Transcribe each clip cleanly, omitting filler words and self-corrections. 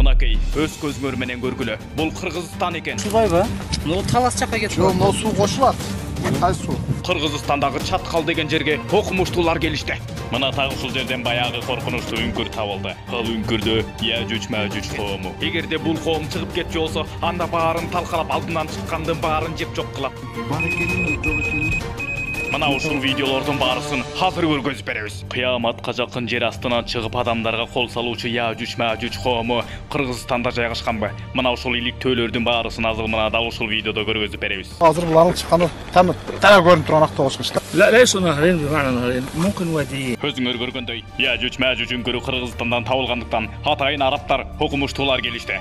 Мынакей өз көзүңөр менен көргүлө. Бул Кыргызстан экен. Ушубайбы? Бул талас жакка кетип. Жок, могу суу кошулат. Кайсы суу? Кыргызстандагы Чаткал деген жерге окумуштуулар келишти. Мына так ушул жерден баягы коркунучтуу үңкүр табылды. Ал үңкүрдө Яжуч Мажуч коому. Эгерде бул коом чыгып кетчү болсо, анда баарын талкалап алдынан чыккандын баарын жеп жок кылат. Бар экенин жок экенин. Мына ушул видеолордун баарысын азыр көргөзүп беребиз. Кыяматка жакын жер астынан чыгып адамдарга кол салуучу Яжуч Мажуч коому Кыргызстанда жайгашканбы? Мына ушул иликтөөлөрдүн баарысын азыр мына дал ушул видеодо көргөзүп беребиз. Азыр булардын чыкканы там көрүнүп турган акта болушкучта. لا ليش نهرين بمعنى نهرين ممكن واديين. Өзүңөр көргөндөй, Яжуч Мажуч үңкүрү Кыргызстандан табылгандыктан атайын арабтар, окумуштуулар келишти.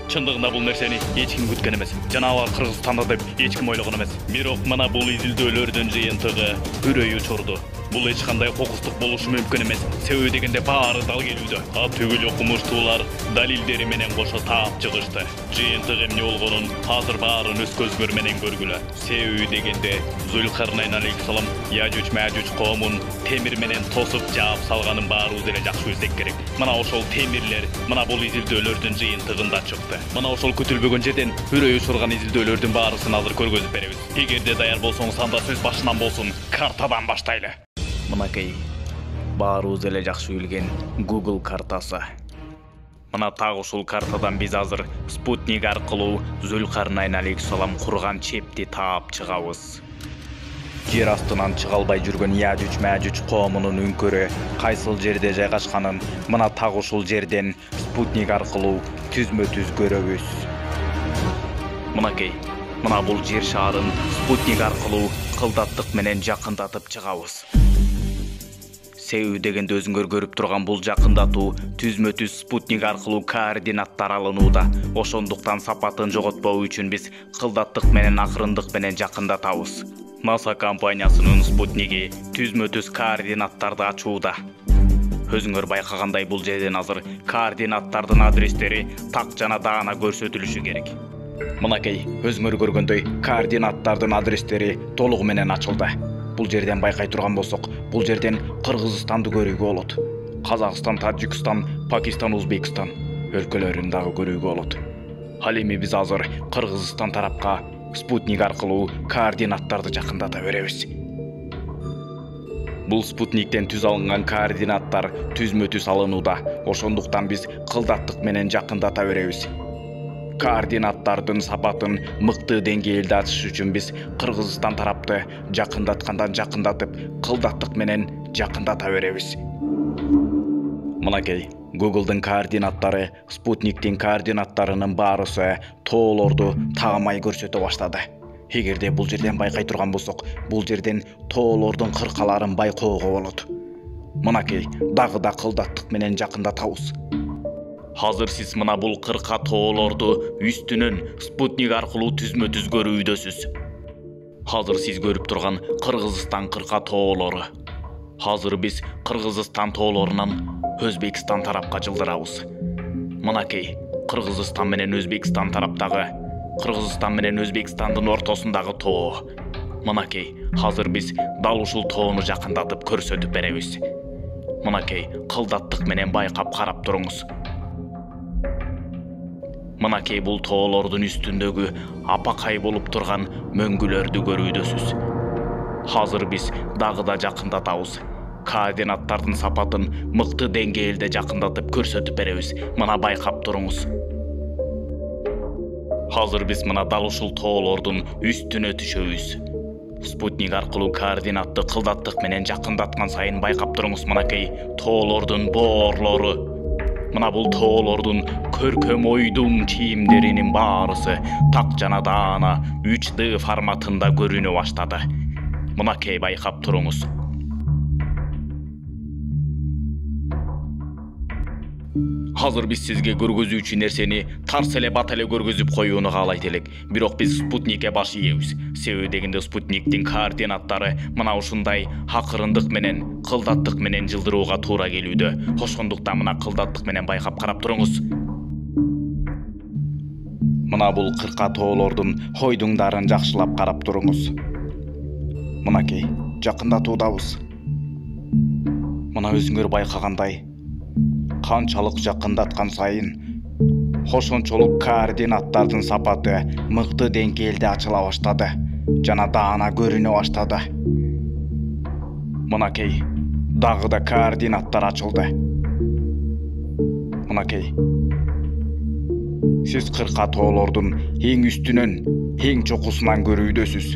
Чындыгында бул нерсени эч ким күткөн эмес. Жанагылар Кыргызстанда деп эч ким ойлогон эмес. Бирок мына бул изилдөөлөрдүн жыйынтыгы үрөй учурду. Бул эч кандай кокустук болушу мүмкүн эмес. Себеби дегенде баары дал келүүдө. А түгүл окумуштуулар далилдери менен кошо таап чыгышты. Жыйынтык эмне болгонун азыр баарын өз көзүңөр менен көргүлө. Себеби дегенде Зулкарнайн алейхиссалам Яжуч Мажуч коомун темир менен тосуп жаап салганын баарыбыз эле жакшы билсек керек. Мына ошол темирлер мына бул изилдөөлөрдүн жыйынтыгында чыкты. Мына ошол күтүлбөгөн жерден үрөй учурган изилдөөлөрдүн баарысын азыр көргөзүп беребиз. Эгерде даяр болсоңуз анда сөз башынан болсун, картадан баштайлы. Мынакей баарыбыз эле жакшы билген Google картасы. Мына так ушул картадан биз азыр спутник аркылуу Зулкарнайн алейхиссалам курган чепти таап чыгабыз. Жер астынан чыга албай жүргөн Яжуч Мажуч коомунун үңкүрү кайсыл жерде жайгашканын мына так ушул жерден спутник аркылуу түзмө-түз көрөбүз. Мынакей, мына бул жер шаарын спутник аркылуу кылдаттык менен жакындатып чыгабыз. Себеби дегенде өзүңөр көрүп турган бул жакындатуу түзмө-түз спутник аркылуу координаттар алынууда. Ошондуктан сапатын жоготпоо үчүн биз кылдаттык менен акырындык менен жакындатабыз. NASA компаниясынын спутниги түзмө-түз координаттарды ачууда. Өзүңөр байкагандай бул жерден азыр координаттардын адрестери так жана даана көрсөтүлүшү керек. Мынакей, өзүңөр көргөндөй координаттардын адрестери толугу менен ачылды. Бул жерден байкай турган болсок, бул жерден Кыргызстанды көрүүгө болот. Казакстан, Тажикстан, Пакистан, Өзбекстан өлкөлөрүн дагы көрүүгө болот. Ал эми биз азыр Кыргызстан тарапка спутник аркылуу координаттарды жакындата беребиз. Бул спутниктен түз алынган координаттар түзмө-түз алынууда. Ошондуктан биз кылдаттык менен жакындата беребиз. Координаттардын сапатын мыкты деңгээлде ачыш үчүн биз Кыргызстан тарапты жакындаткандан жакындатып, кылдаттык менен жакындата беребиз. Мынакей, Google'дын координаттары спутниктин координаттарынын баарысы тоолорду таамай көрсөтө баштады. Эгерде бул жерден байкай турган болсок, бул жерден тоолордун кыркаларын байкоого болот. Мынакей, дагы да кылдаттык менен жакындатабыз. Азыр сиз мына бул кырка тоолорду үстүнөн спутник аркылуу түзмө-түз көрүүдөсүз. Азыр сиз көрүп турган Кыргызстан кырка тоолору. Азыр биз Кыргызстан тоолорунан Өзбекстан тарапка жылдырабыз. Мынакей, Кыргызстан менен Өзбекстан тараптагы, Кыргызстан менен Өзбекстандын ортосундагы тоо. Мынакей, азыр биз дал ушул тоону жакындатып көрсөтүп беребиз. Мынакей, кылдаттык менен байкап карап туруңуз. Мынакей бул тоолордун үстүндөгү апакай болуп турган мөңгүлөрдү көрүүдөсүз. Азыр биз дагы да жакындатабыз. Координаттардын сапатын мыкты деңгээлде жакындатып көрсөтүп беребиз. Мына байкап туруңуз. Азыр биз мына дал ушул тоолордун үстүнө түшөбүз. Спутник аркылуу координатты кылдаттык менен жакындаткан сайын байкап туруңуз. Мынакей тоолордун боорлору. Мына бул тоолордун көркөм ойдуң чийимдеринин баарысы так жана даана 3D форматында көрүнө баштады. Мынакей байкап туруңуз. Азыр биз сизге көргөзүүчү нерсени тарс эле бат эле көргөзүп коюуну каалайт элек. Бирок биз спутникке баш ийебиз. Себеби дегенде спутниктин координаттары мына ушундай акырындык менен, кылдаттык менен жылдырууга туура келүүдө. Ошондуктан мына кылдаттык менен байкап карап туруңуз. Мына бул кырка тоолордун ойдуңдарын жакшылап карап туруңуз. Мынакей, жакындатуудабыз. Мына өзүңөр байкагандай, канчалык жакындаткан сайын ошончолук координаттардын сапаты мыкты деңгээлде ачыла баштады жана даана көрүнө баштады. Мынакей дагы да координаттар ачылды. Мынакей сиз кырка тоолордун эң үстүнөн, эң чокусунан көрүүдөсүз.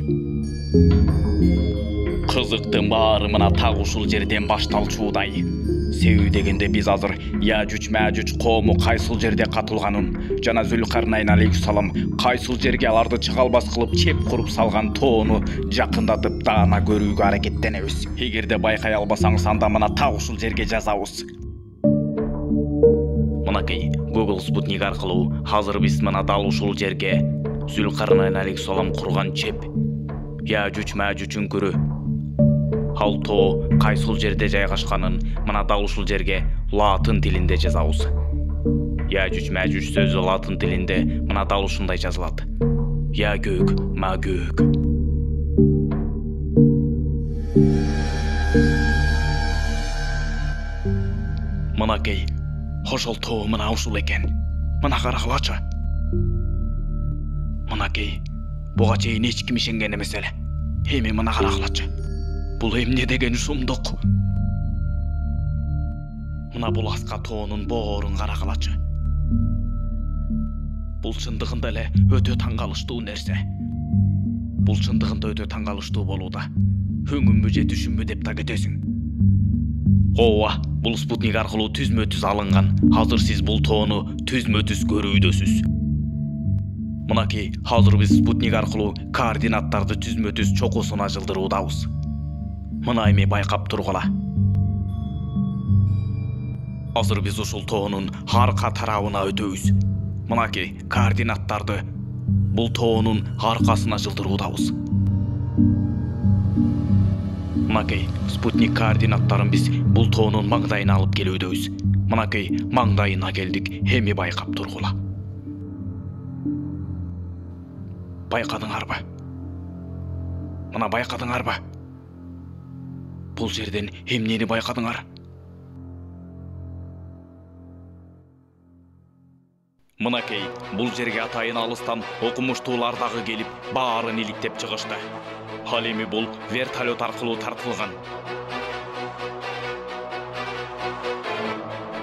Кызыктын баары мына так ушул жерден башталчудай. Себеби дегенде биз азыр Яжуч Мәжуч коому кайсыл жерде катылганын жана Зүлкарнайн алейхиссалам кайсыл жерге аларды чыгалбас кылып чеп куруп салган тоону жакындатып даана көрүүгө аракеттенебиз. Эгерде байкай албасаңыз, анда мына так ушул жерге жазабыз. Мынакей Google спутник аркылуу азыр биз мына дал ушул жерге Зүлкарнайн алейхиссалам курган чеп Яжуч Мәжучун көрө. Ал тоо кайсыл жерде жайгашканын мына дал ушул жерге латын тилинде жазабыз. Яжуч Мәжуч сөзү латын тилинде мына дал ушундай жазылат. Ягөг, Магөг. Мынакей ошол тоо мына ушул экен. Мына карагылачы. Мынакей буга чейин эч ким ишенген эмес эле. Эми мына карагылачы. Бул эмне деген сумдук? Мына бул аска тоонун боорун карагылачы. Бул чындыгында эле өтө таң калыштуу нерсе. Бул чындыгында өтө таң калыштуу болууда. Өңүмбү же түшүмбү деп да кетесиң. Ооба, бул спутник аркылуу түзмө-түз алынган. Азыр сиз бул тоону түзмө-түз көрүүдөсүз. Мынакей азыр биз спутник аркылуу координаттарды түзмө-түз чокусуна жылдыруудабыз. Мына эми байкап тургула. Азыр биз ушул тоонун арка тарабына өтөбүз. Мынакей координаттарды бул тоонун аркасына жылдыруудабыз. Мынакей спутник координаттарын биз бул тоонун маңдайына алып келүүдөбүз. Мынакей маңдайына келдик. Эми байкап тургула. Байкадыңарбы? Мына байкадыңарбы? Бул жерден эмнени байкадыңар? Мынакей бул жерге атайын алыстан окумуштуулар дагы келип, баарын иликтеп чыгышты. Ал эми бул вертолет аркылуу тартылган.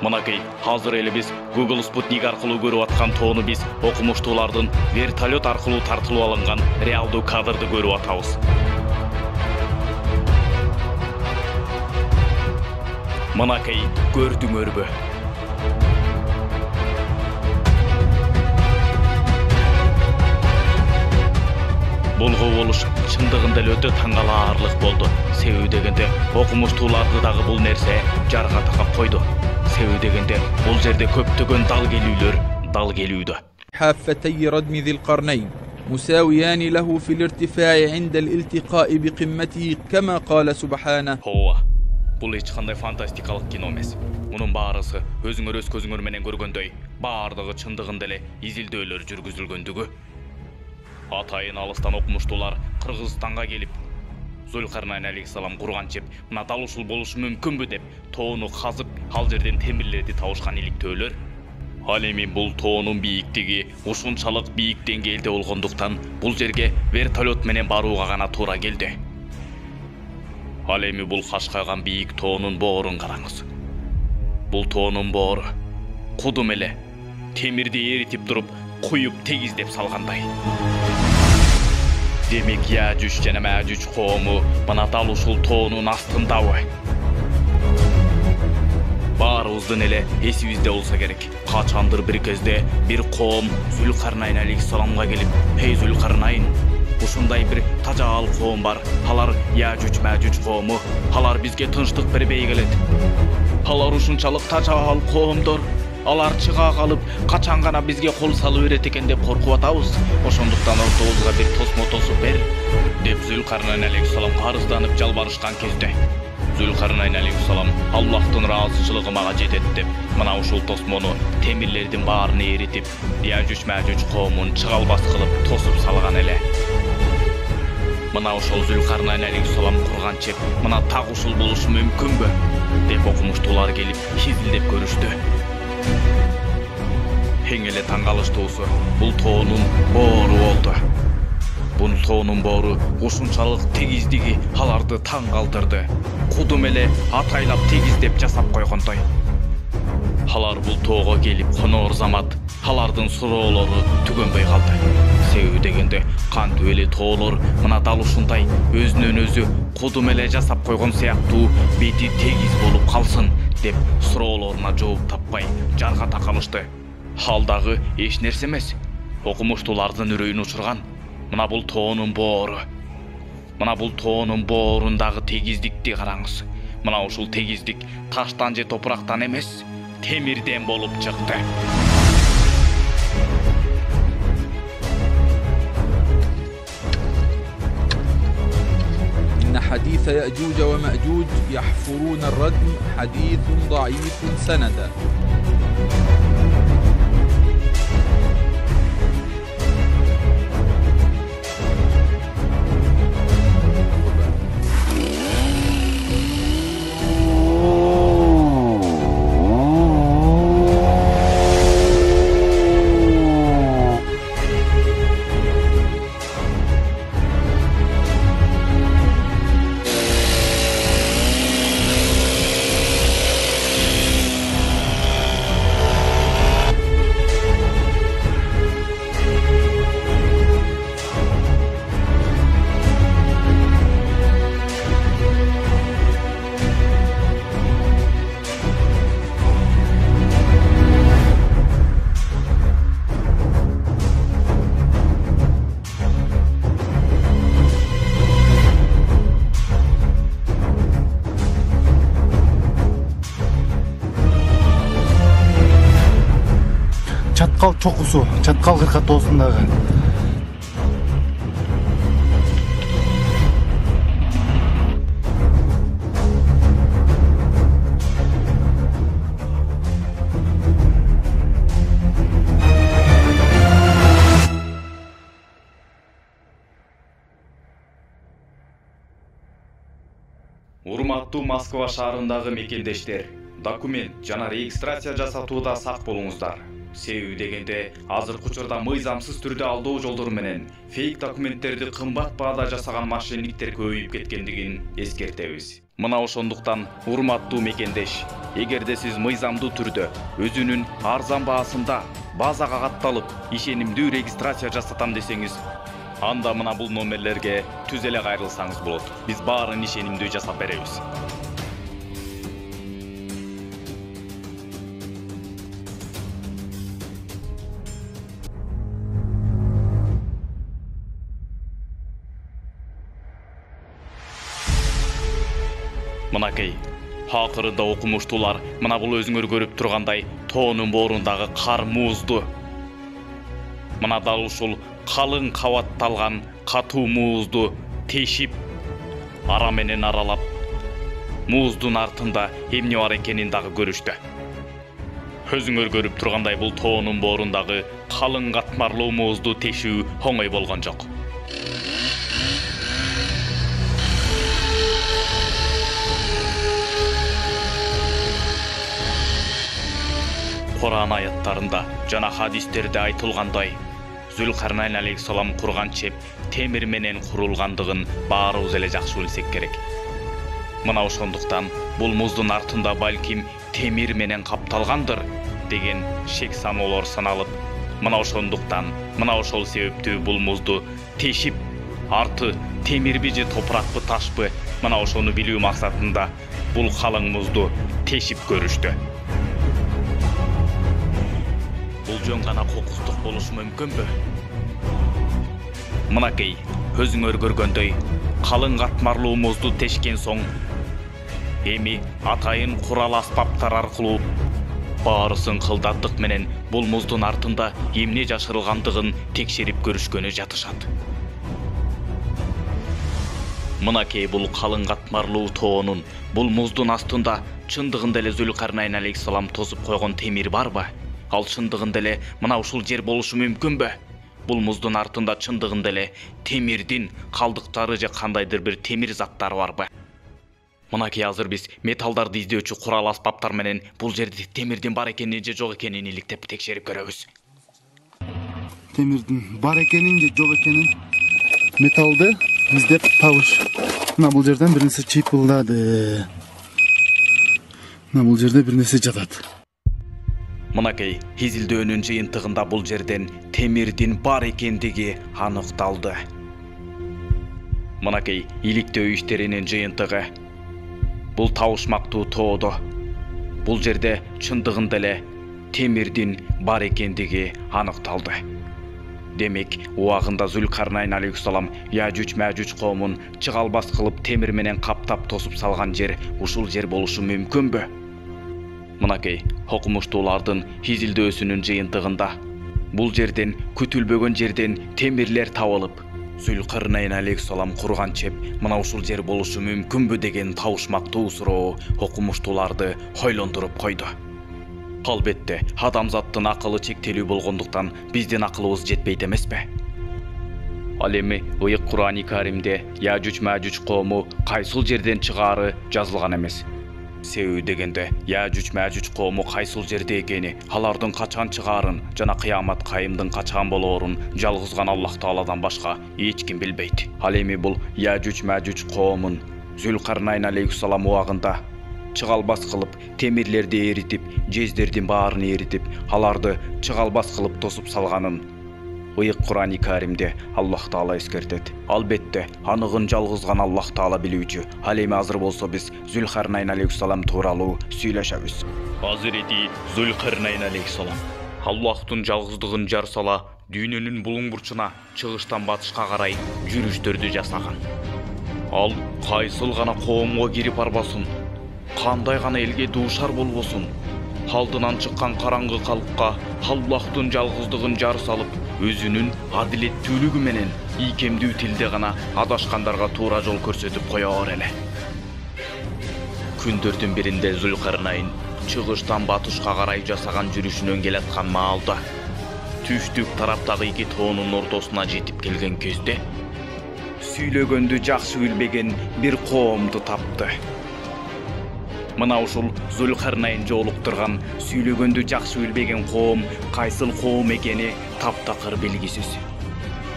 Мынакей азыр эле биз Google спутник аркылуу көрүп аткан тоону биз окумуштуулардын вертолет аркылуу тартылып алынган реалдуу кадрды көрүп атабыз. Мынакей көрдүңөрбү? Бул кубулуш чындыгында эле өтө таң калаарлык болду. Себеби дегенде окумуштууларды дагы бул нерсе жарга такап койду. Себеби дегенде бул жерде көптөгөн дал келүүдө. حافتي ردم ذي القرنين مساويان له في الارتفاع عند الالتقاء بقمته كما قال سبحانه. Бул эч кандай фантастикалык кино эмес. Мунун баарысы өзүңөр өз көзүңөр менен көргөндөй, баардыгы чындыгында эле изилдөөлөр жүргүзүлгөндүгү. Атайын алыстан окумуштуулар Кыргызстанга келип, Зүлкарнайн алейхиссалам курган чеп мына дал ушул болушу мүмкүнбү деп тоону казып, ал жерден темирлерди табышкан иликтөөлөр. Ал эми бул тоонун бийиктиги ушунчалык бийик деңгээлде болгондуктан бул жерге вертолет менен барууга гана туура келди. Ал эми бул кашкайган бийик тоонун боорун караңыз. Бул тоонун боору кудум эле темирди эритип туруп, куюп тегиздеп салгандай. Демек Яжуч жана Мәжуч коому мына дал ушул тоонун астындабы? Баарыбыздын эле эсибизде болсо керек. Качандыр бир кезде бир коом Зүлкарнайн алейхиссаламга келип, "Эй Зүлкарнайн, ушундай бир тажаал коом бар. Алар Яжуч Мәжуч коому. Алар бизге тынчтык бербей келет. Алар ушунчалык тажаал коомдор. Алар чыга калып, качан гана бизге кол салып берет экен деп коркуп атабыз. Ошондуктан ортобузга бир тосмо тосуп бер" деп Зүлкарнайн алейхиссалам арызданып жалбарышкан кезде Зүлкарнайн алейхиссалам Аллахтын ыраазычылыгы мага жетет деп мына ушул тосмону темирлердин баарын эритип, Яжуч Мәжуч коомун чыгалбас кылып тосуп салган эле. Мына ошол Зүлкарнайн алейхиссалам курган чеп мына так ушул болушу мүмкүнбү деп окумуштуулар келип изилдеп көрүштү. Эң эле таң калыштуусу бул тоонун боору болду. Бул тоонун боору ушунчалык тегиздиги аларды таң калтырды. Кудум эле атайлап тегиздеп жасап койгондой. Алар бул тоого келип коноор замат алардын суроолору түгөнбөй калды. Себеби дегенде кантип эле тоолор мына дал ушундай өзүнөн өзү кудум эле жасап койгон сыяктуу бети тегиз болуп калсын деп суроолоруна жооп таппай жарга такалышты. Ал дагы эч нерсе эмес. Окумуштуулардын үрөйүн учурган мына бул тоонун боору. Мына бул тоонун боорундагы тегиздикти караңыз. Мына ушул тегиздик таштан же топурактан эмес, темирден болуп чыкты. إن حديث يأجوج ومأجوج يحفرون الردم حديث ضعيف سندا. Чаткал чокусу, чаткал кыркатоосундагы. Урматтуу Москва шаарындагы мекендештер, документ жана регистрация жасатууда сак болуңуздар. Себеби дегенде азыркы учурда мыйзамсыз түрдө алдоо жолдору менен фейк документтерди кымбат баада жасаган мошенниктер көбөйүп кеткендигин эскертебиз. Мына ошондуктан урматтуу мекендеш, эгерде сиз мыйзамдуу түрдө өзүнүн арзан баасында базага катталып, ишенимдүү регистрация жасатам десеңиз, анда мына бул номерлерге түз эле кайрылсаңыз болот. Биз баарын ишенимдүү жасап беребиз. Мынакей, акырында окумуштуулар мына бул өзүңөр көрүп тургандай тоонун боорундагы кар муузду. Мына дал ушул калың кабатталган катуу муузду тешип, ара менен аралап, мууздун артында эмне бар экенин дагы көрүштү. Өзүңөр көрүп тургандай бул тоонун боорундагы калың катмарлуу муузду тешүү оңой болгон жок. Кур'ан аяттарында жана хадистерде айтылгандай, Зүлкарнайн алейхиссалам курган чеп темир менен курулгандыгын баарыбыз эле жакшы билсек керек. Мына ошондуктан бул муздун артында балким темир менен капталгандыр деген шек саноолор саналып, мына ошондуктан мына ошол себептүү бул музду тешип, арты темирби же топуракпы ташпы, мына ошону билүү максатында бул калың музду тешип көрүштү. Бул жөн гана кокустук болушу мүмкүнбү? Мынакей, өзүңөр көргөндөй, калың катмарлуу музду тешкен соң, эми атайын курал аспаптар аркылуу баарысын кылдаттык менен бул муздун артында эмне жашырылгандыгын текшерип көрүшкөнү жатышат. Мынакей бул калың катмарлуу тоонун, бул муздун астында чындыгында эле Зүлкарнайн алейхиссалам тосуп койгон темир барбы? Ал чындыгында эле мына ушул жер болушу мүмкүнбү? Бул муздун артында чындыгында эле темирдин калдыктары же кандайдыр бир темир заттары барбы? Мынакей азыр биз металлдарды издөөчү курал аспаптар менен бул жерде темирдин бар экенин же жок экенин иликтеп текшерип көрөбүз. темирдин бар экенин же жок экенин металлды издеп табыш. Мына бул жерден бир нерсе чыйпылдады. Мына бул жерде бир нерсе жатат. Мынакей изилдөөнүн жыйынтыгында бул жерден темирдин бар экендиги аныкталды. Мынакей иликтөө иштеринин жыйынтыгы. Бул табышмактуу тоодо. Бул жерде чындыгында эле темирдин бар экендиги аныкталды. Демек, убагында Зулкарнайн алейхиссалам Яжуч Мәжуч коомун чыгалбас кылып темир менен каптап тосуп салган жер ушул жер болушу мүмкүнбү? Мынакей окумуштуулардын изилдөөсүнүн жыйынтыгында бул жерден күтүлбөгөн жерден темирлер табылып, Зулкарнайн алейхиссалам курган чеп мына ушул жер болушу мүмкүнбү деген табышмактуу суроо окумуштууларды ойлондуруп койду. Албетте, адамзаттын акылы чектелүү болгондуктан биздин акылыбыз жетпейт эмеспи? Ал эми ыйык Кур'ани Каримде Яжуч Мәжуч коому кайсыл жерден чыгаары жазылган эмес. Себеби дегенде Яжуч Мәжуч коому кайсыл жерде экени, алардын качан чыгаарын жана кыямат кайымдын качан болоорун жалгыз гана Аллах Тааладан башка эч ким билбейт. Ал эми бул Яжуч Мәжуч коомун Зулкарнайн алейхиссалам убагында чыгалбас кылып, темирлерди эритип, жездердин баарын эритип, аларды чыгалбас кылып тосуп салганын ыйык Кур'ани Каримде Аллах Таала эскертет. Албетте, аныгын жалгыз гана Аллах Таала билүүчү. Ал эми азыр болсо биз Зулкарнайн алейхиссалам тууралуу сүйлөшөбүз. Азирети Зулкарнайн алейхиссалам Аллахтын жалгыздыгын жар сала дүйнөнүн булуң бурчуна чыгыштан батышка карай жүрүштөрдү жасаган. Ал кайсыл гана коомго кирип барбасын, кандай гана элге дуушар болбосун, алдынан чыккан караңгы калкка Аллахтын жалгыздыгын жар салып, өзүнүн адилеттүүлүгү менен ийкемдүү тилде гана адашкандарга туура жол көрсөтүп коёр эле. Күндөрдүн биринде Зулкарнайн чыгыштан батышка карай жасаган жүрүшүнөн келаткан маалда түштүк тараптагы эки тоонун ортосуна жетип келген кезде сүйлөгөндү жакшы билбеген бир коомду тапты. Мына ушул Зулкарнайн жолуктурган сүйлөгөндү жакшы билбеген коом кайсыл коом экени таптакыр белгисиз.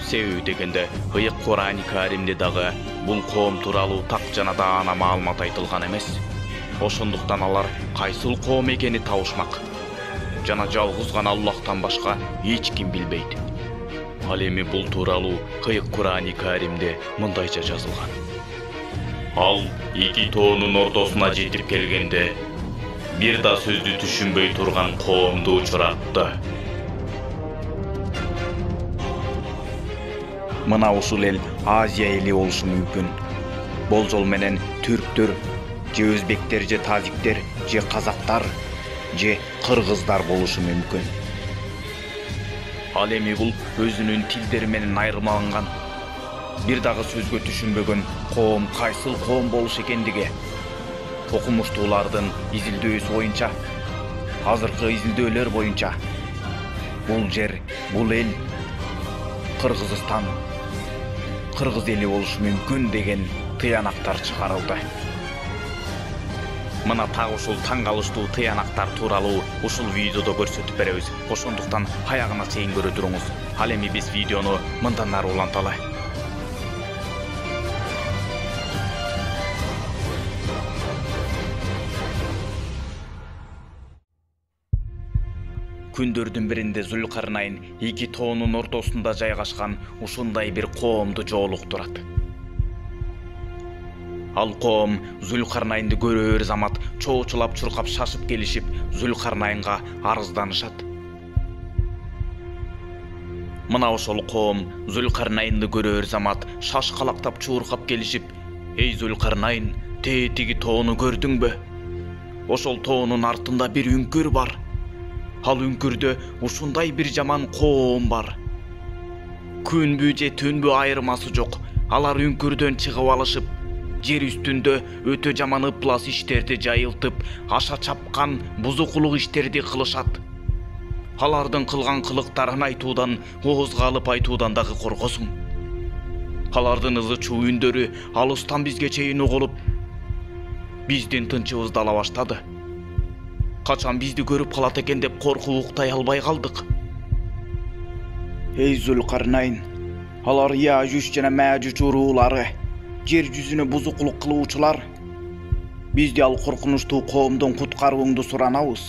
Себеби дегенде ыйык Кур'ани Каримде дагы бул коом тууралуу так жана даана маалымат айтылган эмес. Ошондуктан алар кайсыл коом экени табышмак. Жана жалгыз гана Аллахтан башка эч ким билбейт. Ал эми бул тууралуу ыйык Кур'ани Каримде мындайча жазылган. Ал эки тоонун ортосуна жетип келгенде бир да сөздү түшүнбөй турган коомду учуратты. Мына ушул эл Азия эли болушу мүмкүн. Болжол менен түрктөр, же өзбектер, же тажиктер, же казактар, же кыргыздар болушу мүмкүн. Ал эми бул өзүнүн тилдери менен айырмаланган, бир дагы сөзгө түшүнбөгөн коом кайсыл коом болуш экендиги окумуштуулардын изилдөөсү боюнча, азыркы изилдөөлөр боюнча бул жер, бул эл Кыргызстан, кыргыз эли болушу мүмкүн деген тыянактар чыгарылды. Мына так ушул таң калыштуу тыянактар тууралуу ушул видеодо көрсөтүп беребиз. Ошондуктан аягына чейин көрө туруңуз. Ал эми биз видеону мындан ары уланталы. Күндөрдүн биринде Зулкарнайн эки тоонун ортосунда жайгашкан ушундай бир коомду жолуктурат. Ал коом Зулкарнайнды көрөр замат чоочулап чуркап шашып келишип Зулкарнайнга арызданышат. Мына ошол коом Зулкарнайнды көрөр замат шашкалактап чуркап келишип: "Эй Зулкарнайн, тиги тоону көрдүңбү? Ошол тоонун артында бир үңкүр бар. Ал үңкүрдө ушундай бир жаман коом бар. Күнбү же түнбү айырмасы жок. Алар үңкүрдөн чыгып алышып, жер үстүндө өтө жаман ыплас иштерди жайылтып, аша чапкан бузукулук иштерди кылышат. Алардын кылган кылыктарын айтуудан, оозга алып айтуудан дагы коркосуң. Алардын ызы чуу үндөрү алыстан бизге чейин угулуп, биздин тынчыбызды ала баштады. Качан бизди көрүп калат экен деп коркуп уктай албай калдык. Ey Zulkarnayn, alar Yajuj jana Majuj uruulary, jer yüzüne buzukluk kılıwçylar, biz de al korkunçtu qoomdan kutkarıwыңdy suranabız.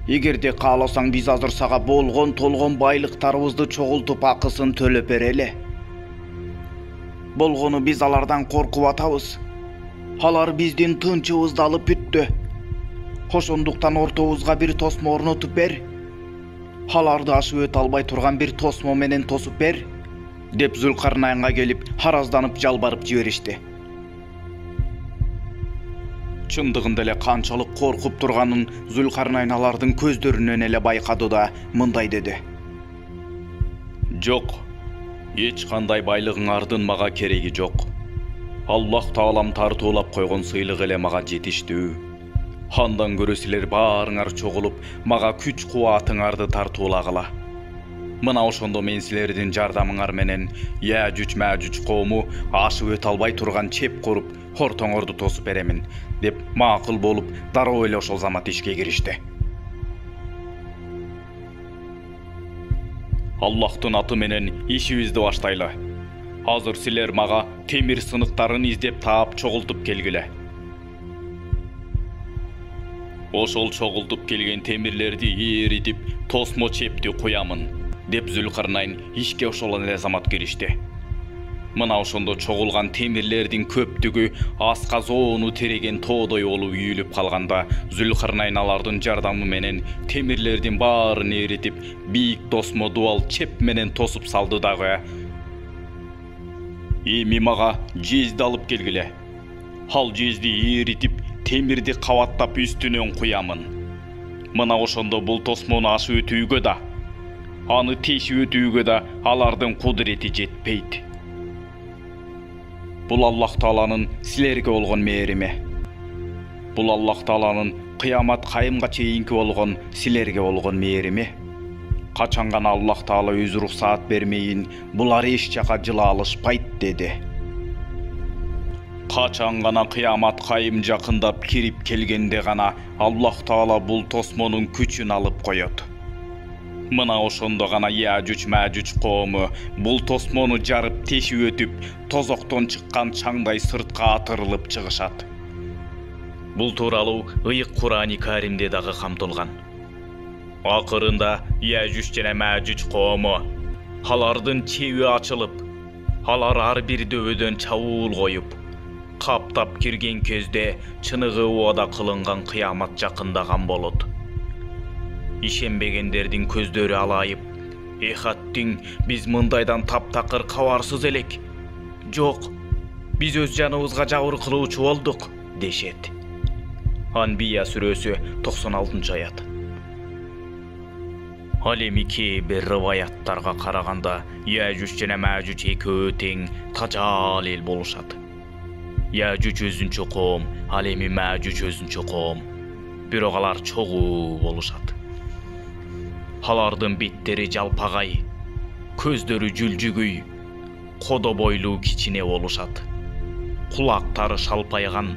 Egerde kalasaң biz azыр saga bolgon tolgon baylıktarыбызды çoğultup akısın төлöp bereli. Bolgonu biz alardan korkup atabız. Alar bizdin tınçыбызды alıp büttü. Hoşonduktan ortobuzga bir tosmo ornotup ber. Halarda aşıp öt albay turgan bir tosmo menen tosup ber, dep Zulkarnaynga gelip harazdanıp jalbarıp jiberişti. Çındığında ele kançalık korkup turganın Zulkarnayn alardın көздөрүнөн ele baykadı da mınday dedi. Жок, эч кандай байлыгыңардын мага кереги жок. Аллах Таалам тартуулап койгон сыйлык эле мага жетиштүү. Андан көрө силер баарыңар чогулуп, мага күч кубатыңарды тартуулагыла. Мына ошондо мен силердин жардамыңар менен Яжуж Мажуж коому ашып өтө албай турган чеп куруп, ортоңорду тосуп беремин, деп макул болуп, дароо эле ошол замат ишке киришти. Аллахтын аты менен ишибизди баштайлы. Азыр силер мага темир сыныктарын издеп таап чогултуп келгиле. Ошол чогултуп келген темирлерди эритип, тосмо чепти куямын, деп Zulkarnayn ишке ошол эле замат киришти. Мына ошондо чогулган темирлердин көптүгү аска зоону тереген тоодой болуп үйүлүп калганда, Zulkarnayn алардын жардамы менен темирлердин баарын эритип, бийик тосмо дуал чеп менен тосуп салды дагы. Эми мага жезди алып келгиле. Ал жезди эритип, темирди кабаттап үстүнөн куямын. Мына ошондо бул тосмону ашып өтүүгө да, аны тешип өтүүгө да алардын кудурети жетпейт. Бул Аллах Тааланын силерге болгон мээрими. Бул Аллах Тааланын кыямат кайымга чейинки болгон силерге болгон мээрими. Качан гана Аллах Таала өз уруксаат бермейин, булар эч жака жыла алышпайт деди. Качан гана кыямат кайым жакындап кирип келгенде гана Аллах Таала бул тосмонун күчүн алып коет. Мына ошондо гана Яжуж Мажуж коому бул тосмону жарып тешип өтүп, тозоктон чыккан чаңдай сыртка атырылып чыгышат. Бул тууралуу ыйык Кур'ани Каримде дагы камтылган. Акырында Яжуж жана Мажуж коому алардын чеби ачылып, алар ар бир дөбөдөн чабуул коюп, каптап кирген кезде чыныгы убада кылынган кыямат жакындаган болот. Ишенбегендердин көздөрү алайып, эхаттиң биз мындайдан таптакыр кабарсыз элек. Жок, биз өз жаныбызга жабыр кылуучу болдук, дешет. Анбия сүрөсү 96-аят. Ал эми кээ бир рываяттарга караганда Яжуж жана Мажуж экөө тең тажал эл болушат. Яжуж өзүнчө коом, ал эми Мажуж өзүнчө коом. Бирок алар чогуу болушат. Алардын беттери жалпагай, көздөрү жүлжүгүй, кодо бойлуу кичине болушат. Кулактары шалпайган,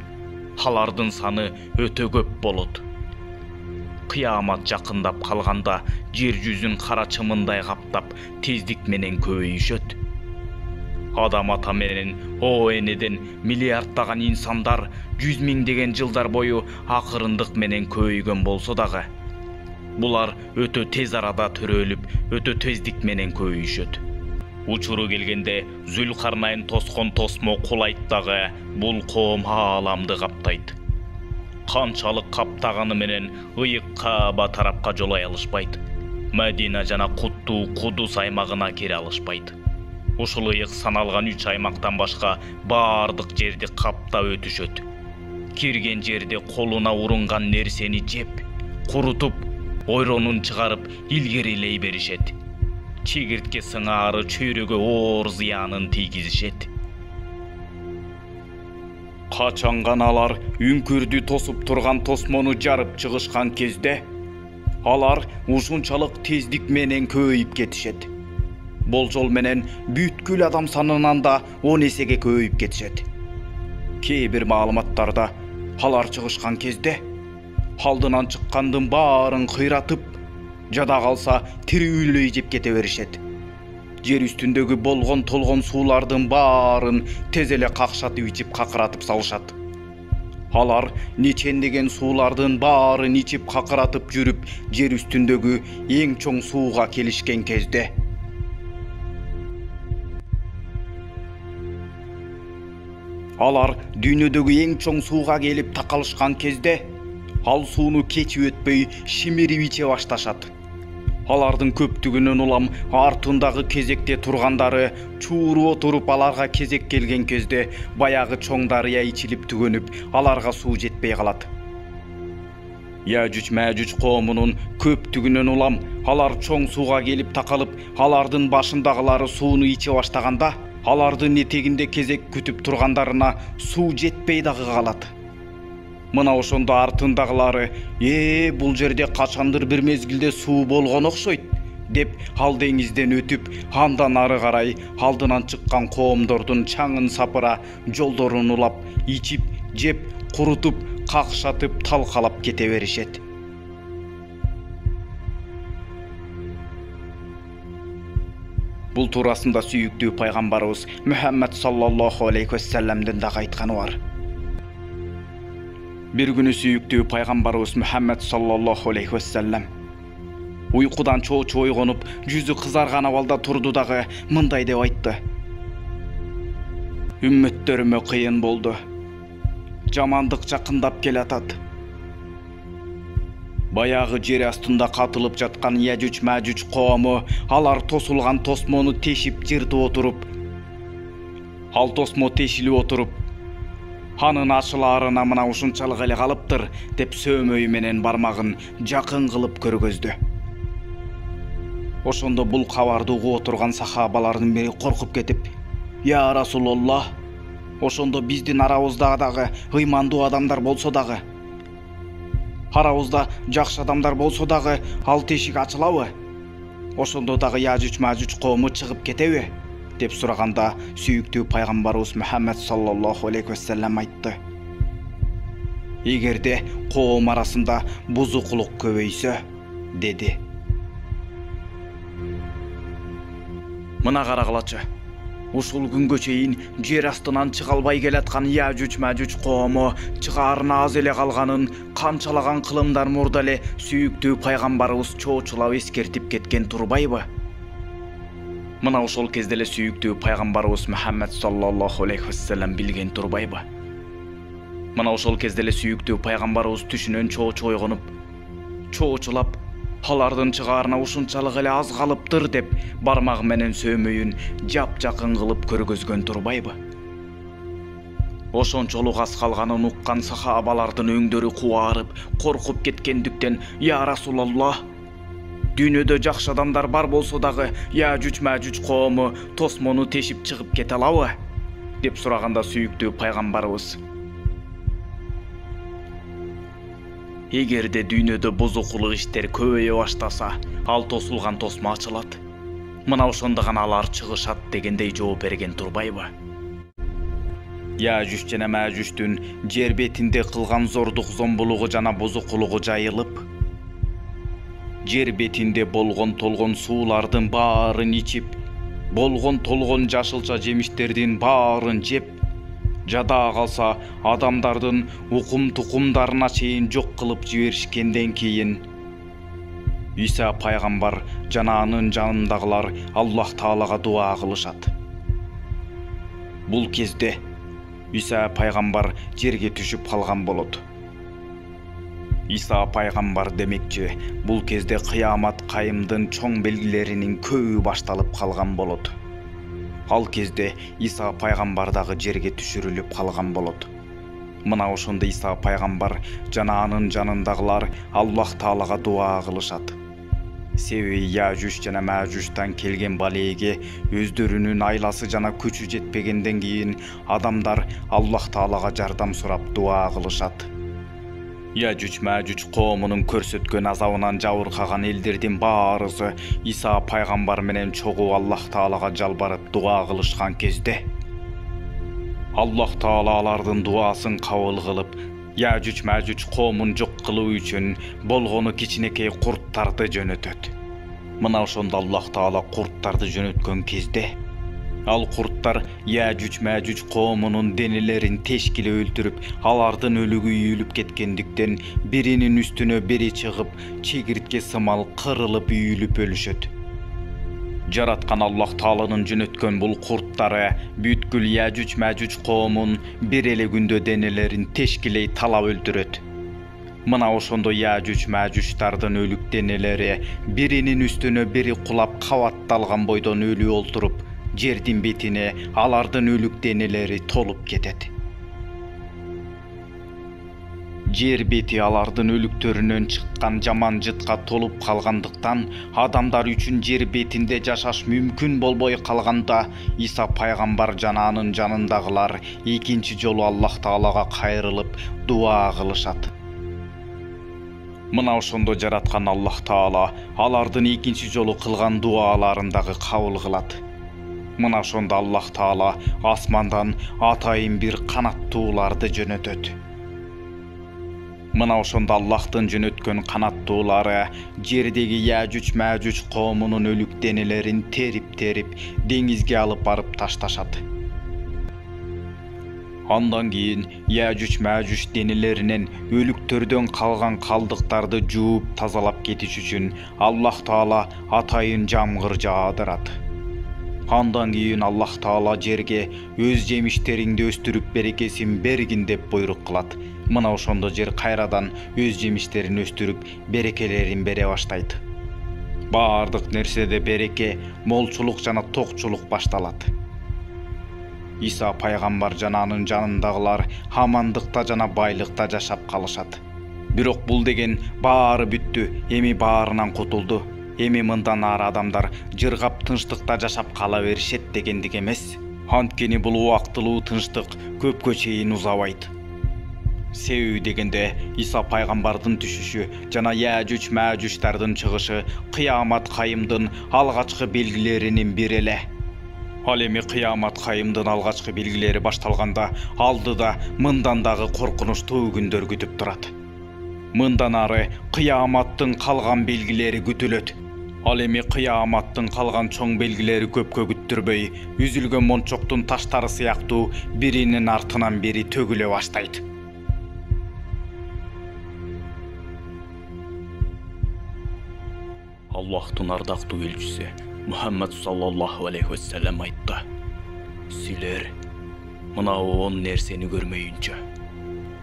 алардын саны өтө көп болот. Кыямат жакындап калганда жер жүзүн кара чымындай каптап, тездик менен көбөйүшөт. Адам ата менен о энеден миллиарддаган инсандар 100 миңдеген жылдар бою акырындык менен көбөйгөн болсо дагы, булар өтө тез арада төрөлүп, өтө тездик менен көбөйүшөт. Учуру келгенде Zulkarnayn тоскон тосмо кулайт дагы, бул коом ааламды каптайт. Канчалык каптаганы менен ыйык Кааба тарапка жолой алышпайт. Медина жана Куттуу Кудус аймагына кире алышпайт. Ушул ыйык саналган 3 аймактан башка баардык жерди каптап өтүшөт. Кирген жерде колуна урунган нерсени жеп, курутуп, ойронун чыгарып илгерилей беришет. Чегиртке сыңаары чөйрөгө оор зыянын тийгизишет. Качан гана алар үңкүрдү тосуп турган тосмону жарып чыгышкан кезде, алар ушунчалык тездик менен көбөйүп кетишет. Болжол менен бүткүл адам санынан да 10 эсеге көбөйүп кетишет. Кээ бир маалыматтарда алар чыгышкан кезде алдынан чыккандын баарын кыйратып, жада калса тирүүлөй жеп кете беришет. жер үстүндөгү болгон толгон суулардын баарын тез эле какшатып ичип какыратып салышат. Алар нечендеген суулардын баарын ичип какыратып жүрүп, жер үстүндөгү эң чоң сууга келишкен кезде алар дүйнөдөгү эң чоң сууга келип такалышкан кезде ал сууну кечип өтпөй шимирип иче башташат. Алардын көптүгүнүн улам артындагы кезекте тургандары чууру отуруп аларга кезек келген кезде баягы чоң дарыя ичилип түгөнүп, аларга суу жетпей калат. Яжуч Мәжуч коомунун көптүгүнүн улам алар чоң сууга келип такалып, алардын башындагылары сууну иче баштаганда, алардын этегинде кезек күтүп тургандарына суу жетпей дагы калат. Мына ошондо артындагылары, бул жерде качандыр бир мезгилде суу болгон окшойт, деп ал деңизден өтүп, андан ары карай алдынан чыккан коомдордун чаңын сапыра, жолдорун улап, ичип, жеп, курутуп, какшатып, талкалап кете беришет. Бул туурасында сүйүктүү пайгамбарыбыз Мухаммад саллаллаху алейхи вассаламдын дагы айтканы бар. Бир күнү сүйүктүү пайгамбарыбыз Мухаммад саллаллаху алейхи вассалам уйкудан чоочу ойгонуп, жүзү кызарган абалда турду дагы мындай деп айтты: Үммөттөрүмө кыйын болду. Жамандык жакындап келатат. Баягы жер астында катылып жаткан Яжуч Мәжуч коому алар тосулган тосмону тешип жыртып отуруп, ал тосмо тешилип отуруп, анын ачылаарына мына ушунчалык эле калыптыр деп сөөмөйү менен бармагын жакын кылып көргөздү. Ошондо бул кабарды угуп отурган сахабалардын бири коркуп кетип: "Я Расулуллах, ошондо биздин арабызда дагы ыймандуу адамдар болсо дагы, арабызда жакшы адамдар болсо дагы ал тешик ачылабы? Ошондо дагы Яжуч Мәжуч коому чыгып кетеби?" деп сураганда, сүйүктүү пайгамбарыбыз Мухаммад саллаллаху алейхи вассалам айтты: "Эгерде коом арасында бузукулук көбөйсө", деди. Мына карагылачы. Ушул күнгө чейин жер астынан чыга албай келаткан Яжуч Мәжуч коому чыгаарына аз эле калганын канчалаган кылымдар мурда эле сүйүктүү пайгамбарыбыз чоочулап эскертип кеткен турбайбы? Мына ошол кезде эле сүйүктүү пайгамбарыбыз Мухаммад саллаллаху алейхи вассалам билген турбайбы? Мына ошол кезде эле сүйүктүү пайгамбарыбыз түшүнөн чоочу ойгонуп, чоочулап, алардын чыгаарына ушунчалык эле аз калыптыр деп бармагы менен сөөмөйүн жапжакын кылып көргөзгөн турбайбы? Ошончолук аз калганын уккан сахабалардын өңдөрү кубарып, коркуп кеткендиктен: "Я Расулаллах, дүйнөдө жакшы адамдар бар болсо дагы Яжуч Мәжуч коому тосмону тешип чыгып кете алабы?" деп сураганда, сүйүктүү пайгамбарыбыз: "Эгерде дүйнөдө бузукулук иштер көбөйө баштаса, ал тосулган тосмо ачылат. Мына ошондо гана алар чыгышат" дегендей жооп берген турбайбы? Яжуч жана Мәжучтун жер бетинде кылган зордук зомбулугу жана бузукулугу жайылып, жер бетинде болгон толгон суулардын баарын ичип, болгон толгон жашылча жемиштердин баарын жеп, жада калса адамдардын укум-тукумдарына чейин жок кылып жиберишкенден кийин Иса пайгамбар жана анын жанындагылар Аллах Таалага дуа кылышат. Бул кезде Иса пайгамбар жерге түшүп калган болот. Иса пайгамбар демекчи, бул кезде кыямат кайымдын чоң белгилеринин көбү башталып калган болот. Ал кезде Иса пайгамбар дагы жерге түшүрүлүп калган болот. Мына ошондо Иса пайгамбар жана анын жанындагылар Аллах Таалага дуа кылышат. Себеби Яжуч жана Мәжучтан келген балеге өздөрүнүн айласы жана күчү жетпегенден кийин адамдар Аллах Таалага жардам сурап дуа кылышат. Яжуч Мәжуч коомунун көрсөткөн азабынан жабыркаган элдердин баарысы Иса пайгамбар менен чогуу Аллах Таалага жалбарып дуа кылышкан кезде Аллах Таала алардын дуасын кабыл кылып, Яжуч Мәжуч коомун жок кылуу үчүн болгону кичинекей курттарды жөнөтөт. Мына ошондо Аллах Таала курттарды жөнөткөн кезде ал курттар Яжуч Мәжуч коомунун денелерин тешкиле өлтүрүп, алардын өлүгү үйүлүп кеткендиктен биринин үстүнө бири чыгып, чегиртке сымал кырылып үйүлүп өлүшөт. Жараткан Аллах Тааланын жөнөткөн бул курттары бүткүл Яжуч Мәжуч коомун бир эле күндө денелерин тешкилей талап өлтүрөт. Мына ошондо Яжуч Мәжучтардын өлүк денелери биринин үстүнө бири кулап кабатталган бойдон өлүү олтуруп, жердин бетине алардын өлүк денелери толуп кетет. Жер бети алардын өлүктөрүнөн чыккан жаман жытка толуп калгандыктан, адамдар үчүн жер бетинде жашаш мүмкүн болбой калганда, Иса пайгамбар жана анын жанындагылар экинчи жолу Аллах Таалага кайрылып дуа кылышат. Мына ошондо жараткан Аллах Таала алардын экинчи жолу кылган дуаларын дагы кабыл кылат. Мына ошондо Аллах Таала асмандан атайын бир канаттууларды жөнөтөт. Мына ошондо Аллахтын жөнөткөн канаттуулары жердеги Яжуч Мәжуч коомунун өлүк денелерин терип деңизге алып барып ташташат. Андан кийин Яжуч Мәжуч денелеринен өлүктөрдөн калган калдыктарды жууп тазалап кетиш үчүн Аллах Таала атайын жамгыр жаадырат. Андан кийин Аллах Таала жерге өз жемиштериңди өстүрүп берекесин бергин деп буйрук кылат. Мына ошондо жер кайрадан өз жемиштерин өстүрүп берекелерин бере баштайт. Баардык нерседе береке, молчулук жана токчулук башталат. Иса пайгамбар жана анын жанындагылар амандыкта жана байлыкта жашап калышат. Бирок бул деген баары бүттү, эми баарынан кутулду. Эми мындан ары адамдар жыргап тынчтыкта жашап кала беришет дегендик эмес. Анткени бул убактылуу тынчтык көпкө чейин узабайт. Себеби дегенде Иса пайгамбардын түшүшү жана Яжуч Мәжучтардын чыгышы кыямат кайымдын алгачкы белгилеринин бири эле. Ал эми кыямат кайымдын алгачкы белгилери башталганда алдыда мындан дагы коркунучтуу күндөр күтүп турат. Мындан ары кыяматтын калган белгилери күтүлөт. Ал эми кыяматтын калган чоң белгилери көпкө күттүрбөй, үзүлгөн мончоктун таштары сыяктуу биринин артынан бири төгүлө баштайт. Аллахтын ардактуу элчиси Мухаммад саллаллаху алейхи вассалам айтты: "Силер мына 10 нерсени көрмөйүнчө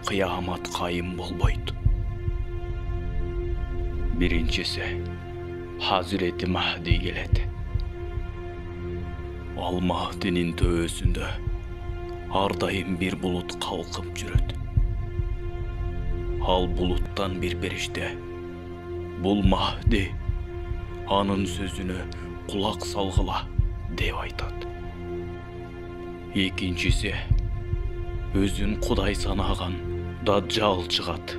кыямат кайым болбойт." Биринчиси, Hazreti Mahdi келет. Ал Махдинин төбөсүндө ар дайым бир булут калкып жүрөт. Ал булуттан бир периште "Бул Махди, анын сөзүнө кулак салгыла" деп айтат. Экинчиси, өзүн Кудай санаган Даджал чыгат.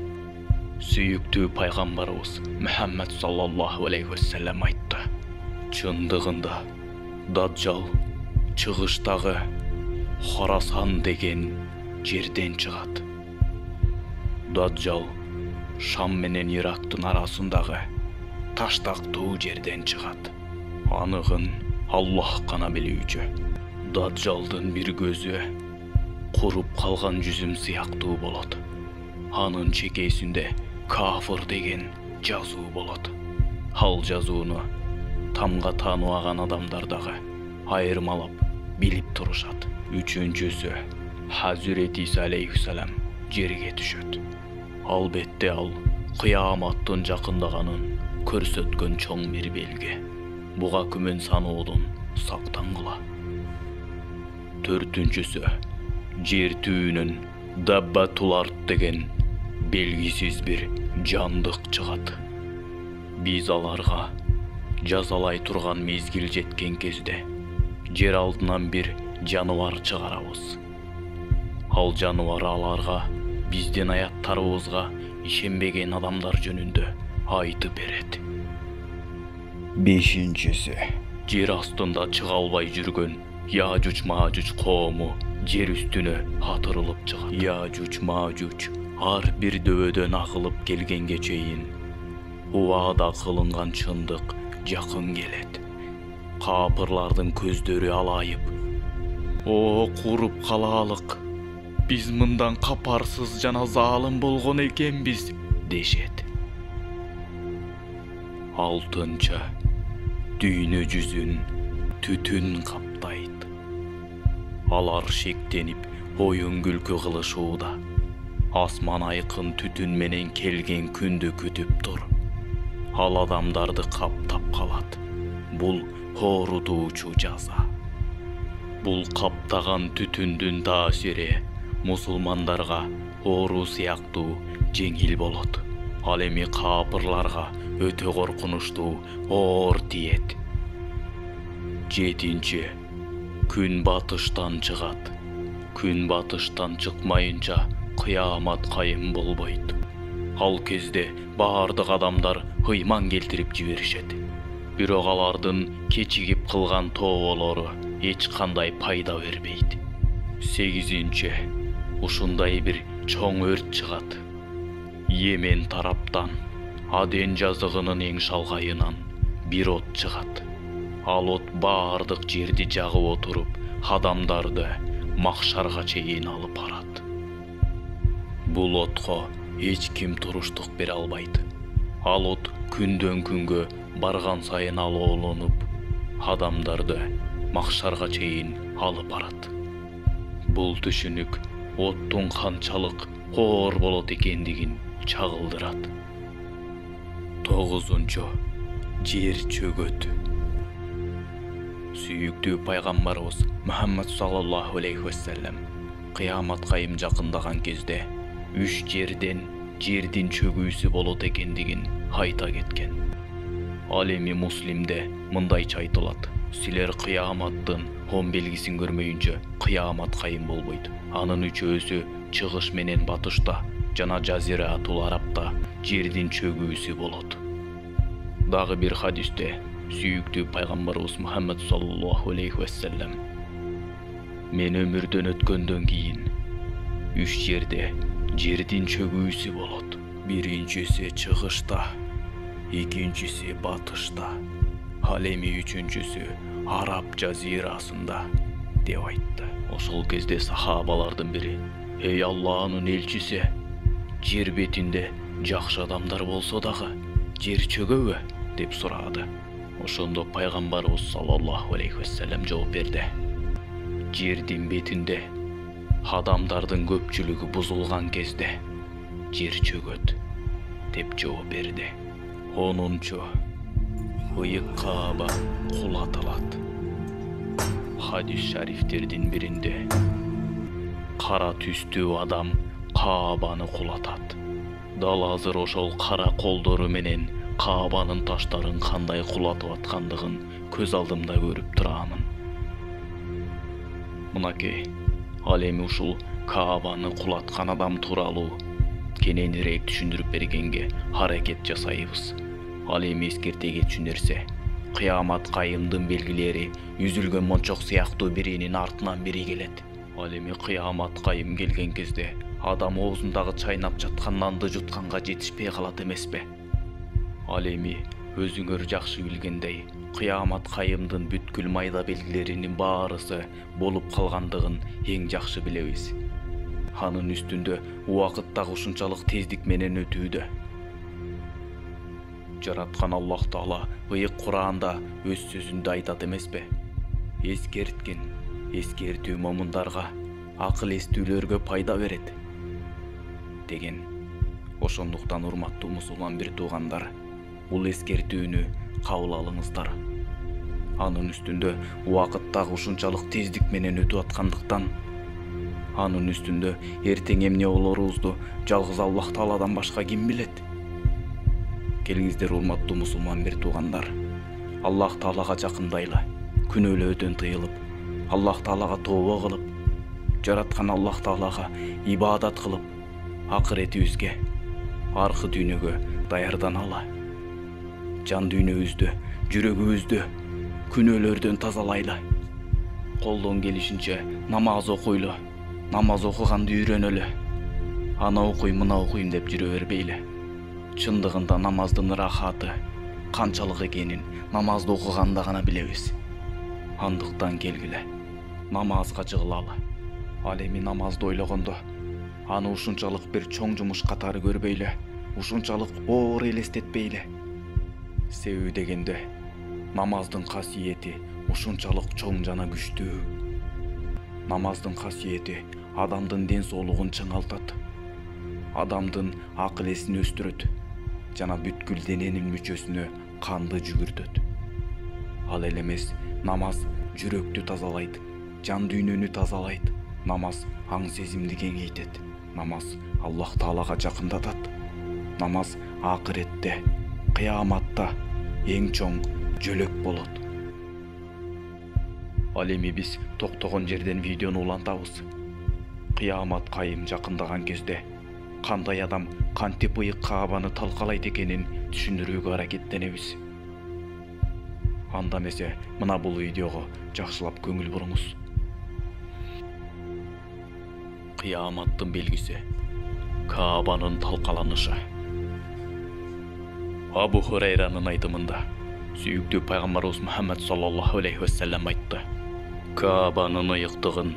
Сүйүктүү пайгамбарыбыз Мухаммад саллаллаху алейхи вассалам айтты: "Чындыгында Даджал чыгыштагы Хорасан деген жерден чыгат. Даджал Шам менен Ирактын арасындагы таштактуу жерден чыгат. Аныгын Аллах гана билүүчү. Даджалдын бир көзү куруп калган жүзүм сыяктуу болот. Анын чекесинде кафыр деген жазуу болот. Ал жазууну тамга тааныбаган адамдар дагы айырмалап билип турушат. Үчүнчүсү, Hazreti Isa алейхиссалам жерге түшөт. Албетте ал кыяматтын жакындаганын көрсөткөн чоң бир белги. Буга күмөн саноодон сактангыла. Төртүнчүсү, жер түбүнөн Dabbatulard деген белгисиз бир жандык чыгат. Биз аларга жазалай турган мезгил жеткен кезде жер алдынан бир жаныбар чыгарабыз. Ал жаныбар аларга биздин аяттарыбызга ишенбеген адамдар жөнүндө айтып берет. Бешинчиси, жер астында чыга албай жүргөн Яжуч Мәжуч коому жер үстүнө атырылып чыгат. Яжуч Мәжуч ар бир дөбөдөн агылып келгенге чейин убада кылынган чындык жакын келет. Капырлардын көздөрү алайып, "О, куруп калалык. Биз мындан капарсыз жана залым болгон экенбиз" дешет. 6. Дүйнө жүзүн түтүн каптайт. Алар шектенип, оюн күлкү кылышууда. Асман айкын түтүн менен келген күндү күтүп тур. Ал адамдарды каптап калат. Бул оорутуучу жаза. Бул каптаган түтүндүн таасири мусулмандарга оору сыяктуу жеңил болот. Ал эми капырларга өтө коркунучтуу оор тиет. 7. Күн батыштан чыгат. Күн батыштан чыкмайынча кыямат кайым болбойт. Ал кезде баардык адамдар ыйман келтирип жиберишет. Бирок алардын кечигип кылган тооболору эч кандай пайда бербейт. 8. Ушундай бир чоң өрт чыгат. Йемен тараптан, Аден жазыгынын эң шалгайынан бир от чыгат. Ал от баардык жерди жагып отуруп, адамдарды махшарга чейин алып барат. Бул отко эч ким туруштук бере албайт. Ал от күндөн күнгө барган сайын алоолонуп, адамдарды махшарга чейин алып барат. Бул түшүнүк оттун канчалык оор болот экендигин чагылдырат. 9. Жер чөгөт. Сүйүктүү пайгамбарыбыз Мухаммад саллаллаху алейхи вассалам кыямат кайым жакындаган кезде 3 жерден жердин чөгүүсү болот экендигин айта кеткен. Ал эми Муслимде мындайча айтылат: силер кыяматтын 10 белгисин көрмөйүнчө кыямат кайым болбойт. Анын үчөөсү чыгыш менен батышта жана жазиратул арабта жердин чөгүүсү болот. Дагы бир хадисте сүйүктүү пайгамбарыбыз Мухаммад саллаллаху алейхи вассалам: мен өмүрдөн өткөндөн кийин 3 жерде жердин чөгүүсү болот. Биринчиси чыгышта, экинчиси батышта, ал эми үчүнчүсү Араб жазирасында деп айтты. Ошол кезде сахабалардын бири: эй Аллахнын элчиси, жер бетинде жакшы адамдар болсо дагы жер чөгөбү деп сурады. Ошондо пайгамбарыбыз саллаллаху алейхи вассалам жооп берди: жердин бетинде адамдардын көпчүлүгү бузулган кезде жер чөгөт деп жооп берди. 10. Ыйык Кааба кулатылат. Хадис шарифтердин биринде кара түстүү адам Каабаны кулатат. Дал азыр ошол кара колдору менен Каабанын таштарын кандай кулатып аткандыгын көз алдымда көрүп турамын. Мынакей, ал эми ушул Каабаны кулаткан адам тууралуу кененирээк түшүндүрүп бергенге аракет жасайбыз. Ал эми эскертеге түшүнөрсө, кыямат кайымдын белгилери үзүлгөн мончок сыяктуу биринин артынан бири келет. Ал эми кыямат кайым келген кезде адам оозундагы чайнап жаткан нанды жутканга жетишпей калат эмеспи? Ал эми өзүңөр жакшы билгендей, кыямат кайымдын бүткүл майда белгилеринин баарысы болуп калгандыгын эң жакшы билебиз. Анын үстүндө убакыт дагы ушунчалык тездик менен өтүүдө. Жараткан Аллах Таала ыйык Кур'анда өз сөзүндө айтат эмеспи? Эскерткин, эскертүү момундарга, акыл эстүүлөргө пайда берет деген. Ошондуктан урматтуу мусулман бир туугандар, бул эскертүүнү кабыл алыңыздар. Анын үстүндө убакыт дагы ушунчалык тездик менен өтүп аткандыктан, анын үстүндө эртең эмне болорубузду жалгыз Аллах Тааладан башка ким билет? Келиңиздер урматтуу мусулман бир туугандар, Аллах Таалага жакындайлы, күнөөлөөдөн тыйылып, Аллах Таалага тооба кылып, жараткан Аллах Таалага ибадат кылып, акыретибизге, аркы дүйнөгө даярданалы. Жан дүйнөбүздү, жүрөгүбүздү күнөөлөрдөн тазалайлы. Колдон келишинче намаз окуйлу, намаз окуганды үйрөнөлү. Ана окуйм, мына окуйм деп жүрө бербейли. Чындыгында намаздын рахаты, канчалык экенин намазды окуганда гана билебиз. Андыктан келгиле, намазга жыгылалы. Ал эми намазды ойлогондо аны ушунчалык бир чоң жумуш катары көрбөйлө, ушунчалык оор элестетпейле. Себеби дегенде намаздын касиети ушунчалык чоң жана күчтүү. Намаздын касиети адамдын ден соолугун чыңалтат, адамдын акыл эсин өстүрөт жана бүткүл дененин мүчөсүнө канды жүгүртөт. Ал эле эмес, намаз жүрөктү тазалайт, жан дүйнөнү тазалайт. Намаз аң сезимди кеңейтет. Намаз Аллах Таалага жакындатат. Намаз акыретте, кыяматта эң чоң жөлөк болот. Ал эми биз токтогон жерден видеону улантабыз. Кыямат кайым жакындаган кезде кандай адам кантип ыйык Каабаны талкалайт экенин түшүндүрүүгө аракеттенебиз. Анда эмесе мына бул видеого жакшылап көңүл буруңуз. Кыяматтын белгиси — Каабанын талкаланышы. Абу Хурайранын айтымында сүйүктүү пайгамбарыбыз Мухаммад саллаллаху алейхи вассалам айтты: Каабанын ыйыктыгын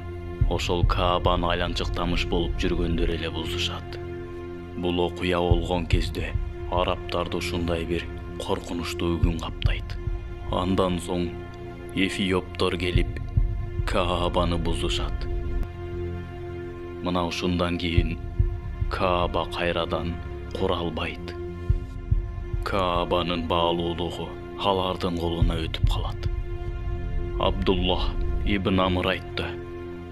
ошол Каабаны айланчыктамыш болуп жүргөндөр эле бузушат. Бул окуя болгон кезде арабтарды ушундай бир коркунучтуу күн каптайт. Андан соң эфиоптор келип Каабаны бузушат. Мына ушундан кийин Кааба кайрадан куралбайт. Каабанын баалуулугу алардын колуна өтүп калат. Абдуллах ибн Амр айтты: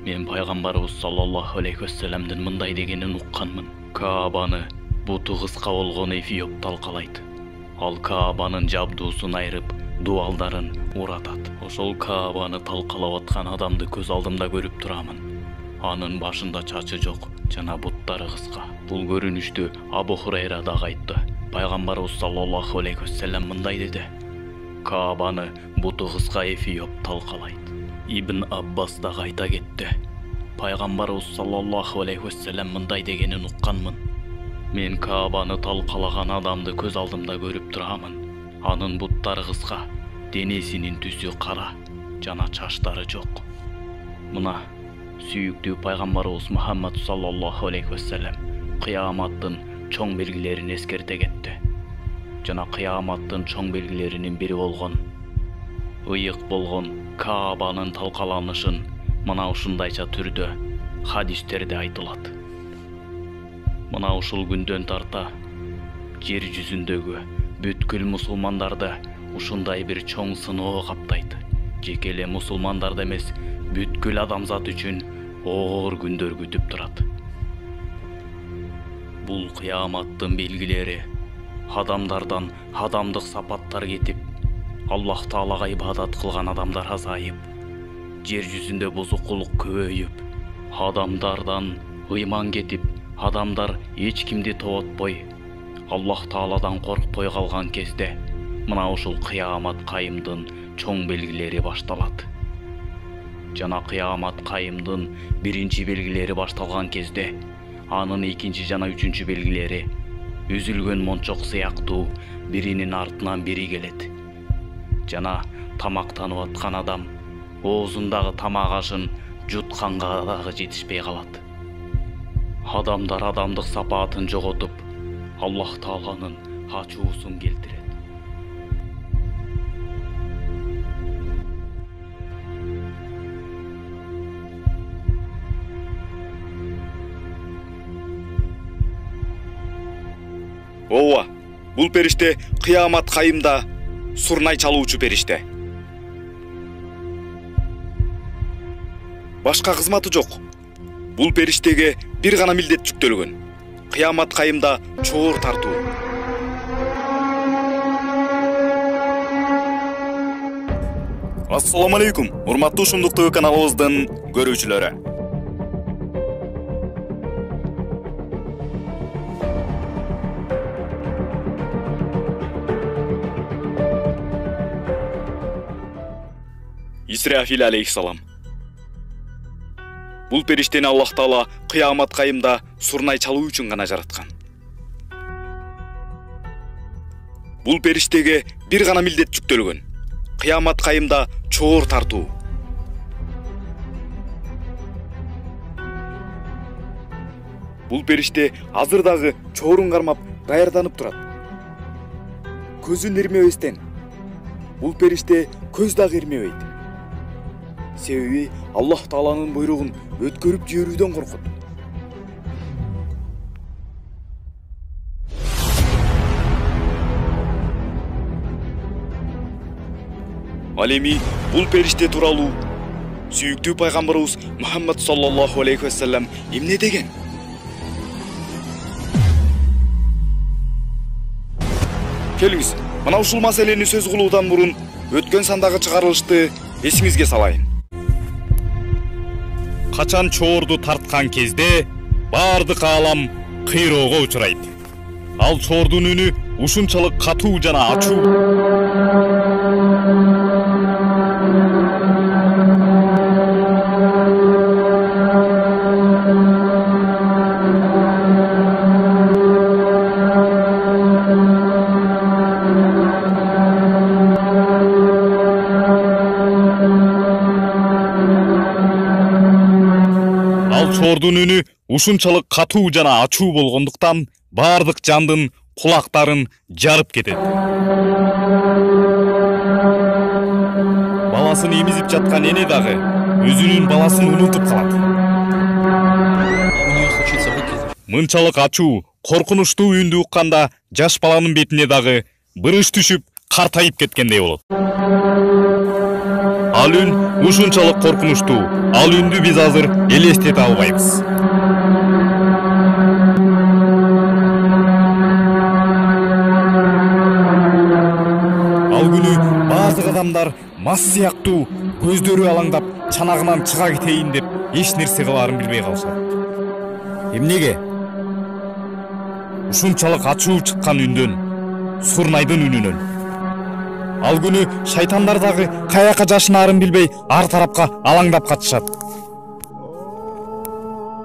Мен пайгамбарыбыз саллаллаху алейхи вассаламдын мындай дегенин укканмын: Каабаны буту кыска болгон эфиоп талкалайт. Ал Каабанын жабдуусун айрып, дуалдарын уратат. Ошол Каабаны талкалап аткан адамды көз алдымда көрүп турамын. Анын башында чачы жок жана буттары кыска. Бул көрүнүштү Абу Хурайра дагы айтты. Пайгамбарыбыз саллаллаху алейхи вассалам мындай деди: Каабаны буту кыска эфиоп талкалайт. Ибн Аббас дагы айта кетти: Пайгамбарыбыз саллаллаху алейхи вассалам мындай дегенин укканмын: Мен Каабаны талкалаган адамды көз алдымда көрүп турамын. Анын буттары кыска, денесинин түсү кара жана чачтары жок. Мына сүйүктүү пайгамбарыбыз Мухаммад саллаллаху алейхи вассалам кыяматтын чоң белгилерин эскерте кетти. Жана кыяматтын чоң белгилеринин бири болгон ыйык болгон Каабанын талкаланышын мына ушундайча түрдө хадистерде айтылат. Мына ушул күндөн тарта жер жүзүндөгү бүткүл мусулмандарды ушундай бир чоң сыноо каптайт. Жеке эле мусулмандарды эмес, бүткүл адамзат үчүн оор күндөр күтүп турат. Бул кыяматтын белгилери адамдардан адамдык сапаттар кетип, Аллах Таалага ибадат кылган адамдар азайып, жер жүзүндө бузукулук көбөйүп, адамдардан ыйман кетип, адамдар эч кимди тоотпой, Аллах Тааладан коркпой калган кезде мына ушул кыямат кайымдын чоң белгилери башталат. Жана кыямат кайымдын биринчи белгилери башталган кезде анын экинчи жана үчүнчү белгилери үзүлгөн мончок сыяктуу биринин артынан бири келет. Жана тамактанып аткан адам оозундагы тамак ашын жутканга дагы жетишпей калат. Адамдар адамдык сапаатын жоготуп, Аллах Тааланын ачуусун келтирет. Ооба, бул периште кыямат кайымда сурнай чалуучу периште. Башка кызматы жок. Бул периштеге бир гана милдет жүктөлгөн: кыямат кайымда чоор тартуу. Ассаламу алейкум, урматтуу Шумдук ТВ каналыбыздын көрүүчүлөрү. Исрафил алейхиссалам. Бул периштени Аллах Таала кыямат кайымда сурнай чалуу үчүн гана жараткан. Бул периштеге бир гана милдет жүктөлгөн. Кыямат кайымда чоор тартуу. Бул периште азыр дагы чоорун кармап даярданып турат. Көзүн ирмебестен. Бул периште көз дагы ирмебейт. Себеби Аллах Тааланын буйругун өткөрүп жиберүүдөн коркот. Ал эми бул периште тууралуу сүйүктүү пайгамбарыбыз Мухаммад саллаллаху алейхи ва саллям эмне деген? Келиңиз, мына ушул маселени сөз кылуудан мурун өткөн сандагы чыгарылышты эсиңизге салайын. Качан чоорду тарткан кезде бардык аалам кыйроого учурайт. Ал чоордун үнү ушунчалык катуу жана ачуу. Чоордун үнү ушунчалык катуу жана ачуу болгондуктан бардык жандын кулактарын жарып кетет. Баласын эмизип жаткан эне дагы өзүнүн баласын унутуп калат. Мынчалык ачуу, коркунучтуу үндү укканда жаш баланын бетине дагы бырыш түшүп, картайып кеткендей болот. Ал үн ушунчалык коркунучтуу, ал үндү биз азыр элестете албайбыз. Ал күнү баардык адамдар мас сыяктуу көздөрү алаңдап чанагынан чыга кетейин деп эч нерсе кылаарын билбей калышат. Эмнеге? Ушунчалык ачуу чыккан үндөн, Сурнайдын үнүнөн. Ал күнү шайтандар дагы каяка жашынаарын билбей ар тарапка алаңдап катышат.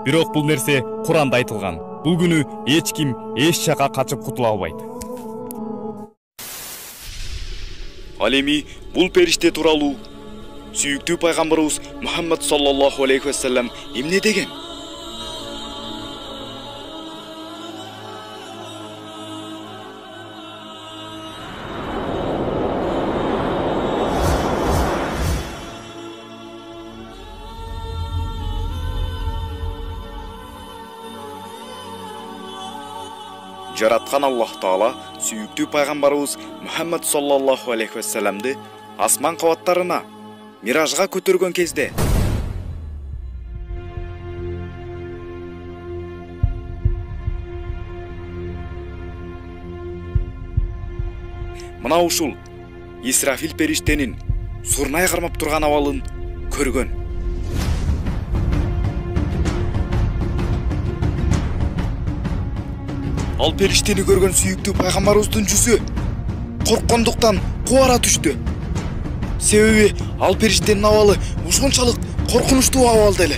Бирок бул нерсе Куранда айтылган. Бул күнү эч ким эч жака качып кутула албайт. Ал эми бул периште тууралуу сүйүктүү пайгамбарыбыз Мухаммад саллаллаху алейхи ва саллям эмне деген? Жараткан Аллах Таала сүйүктүү пайгамбарыбыз Мухаммад саллаллаху алейхи ва салламды асман кабаттарына миражга көтөргөн кезде мына ушул Исрафил периштенин Сурнай кармап турган абалын көргөн. Ал периштени көргөн сүйүктүү пайгамбарыбыздын жүзү корккондуктан кубара түштү. Себеби ал периштенин абалы ушунчалык коркунучтуу абалда эле.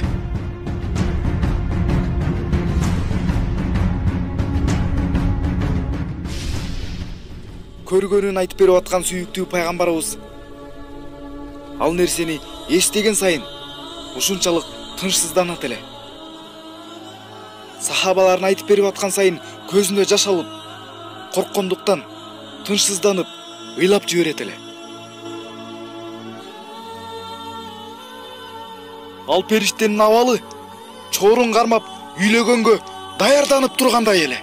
Көргөнүн айтып берип аткан сүйүктүү пайгамбарыбыз ал нерсени эстеген сайын ушунчалык тынчсызданат эле. Сахабаларын айтып берип аткан сайын көзүндө жаш алып, корккондуктан тынчсызданып, ыйлап жиберет эле. Ал периштенин абалы чоорун кармап үйлөгөнгө даярданып тургандай эле.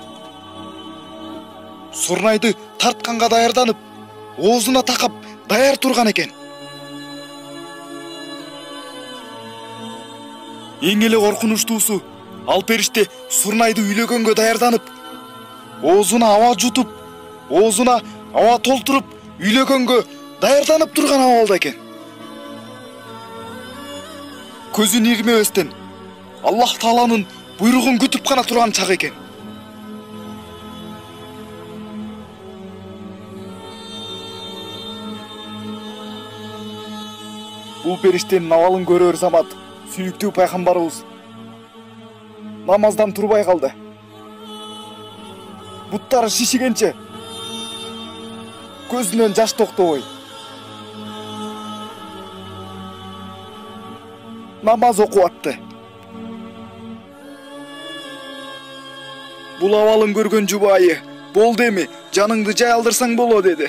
Сурнайды тартканга даярданып, оозуна такап даяр турган экен. Эң эле коркунучтуусу ал периште Сурнайды үйлөгөнгө даярданып, оозуна аба жутуп, оозуна аба толтуруп, үйлөгөнгө даярданып турган абалда экен. Көзүн ирмебестен Аллах Тааланын буйругун күтүп гана турган чак экен. Бул периштенин абалын көрөр замат сүйүктүү пайгамбарыбыз намаздан турбай калды. Буттары шишигенче көзүнөн жаш токтобой. Намаз окуп атты. Бул абалын көргөн жубайы, "Болду эми, жаныңды жай алдырсаң боло" деди.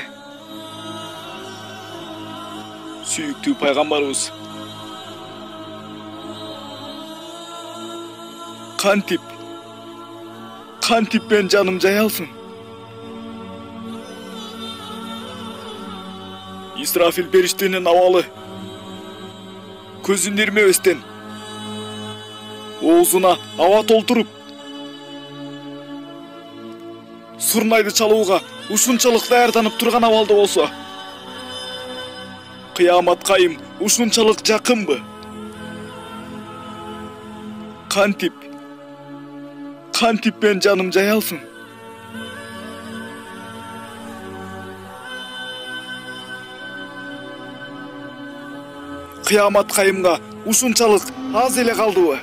Сүйүктүү пайгамбарыбыз кантип мен жаным жай алсын. Исрафил периштенин абалы көзүн ирмебестен оозуна аба толтуруп сурнайды чалууга ушунчалык даярданып турган абалда болсо, кыямат кайым ушунчалык жакынбы? Кантип мен жаным жай алсын. Кыямат кайымга ушунчалык аз эле калдыбы?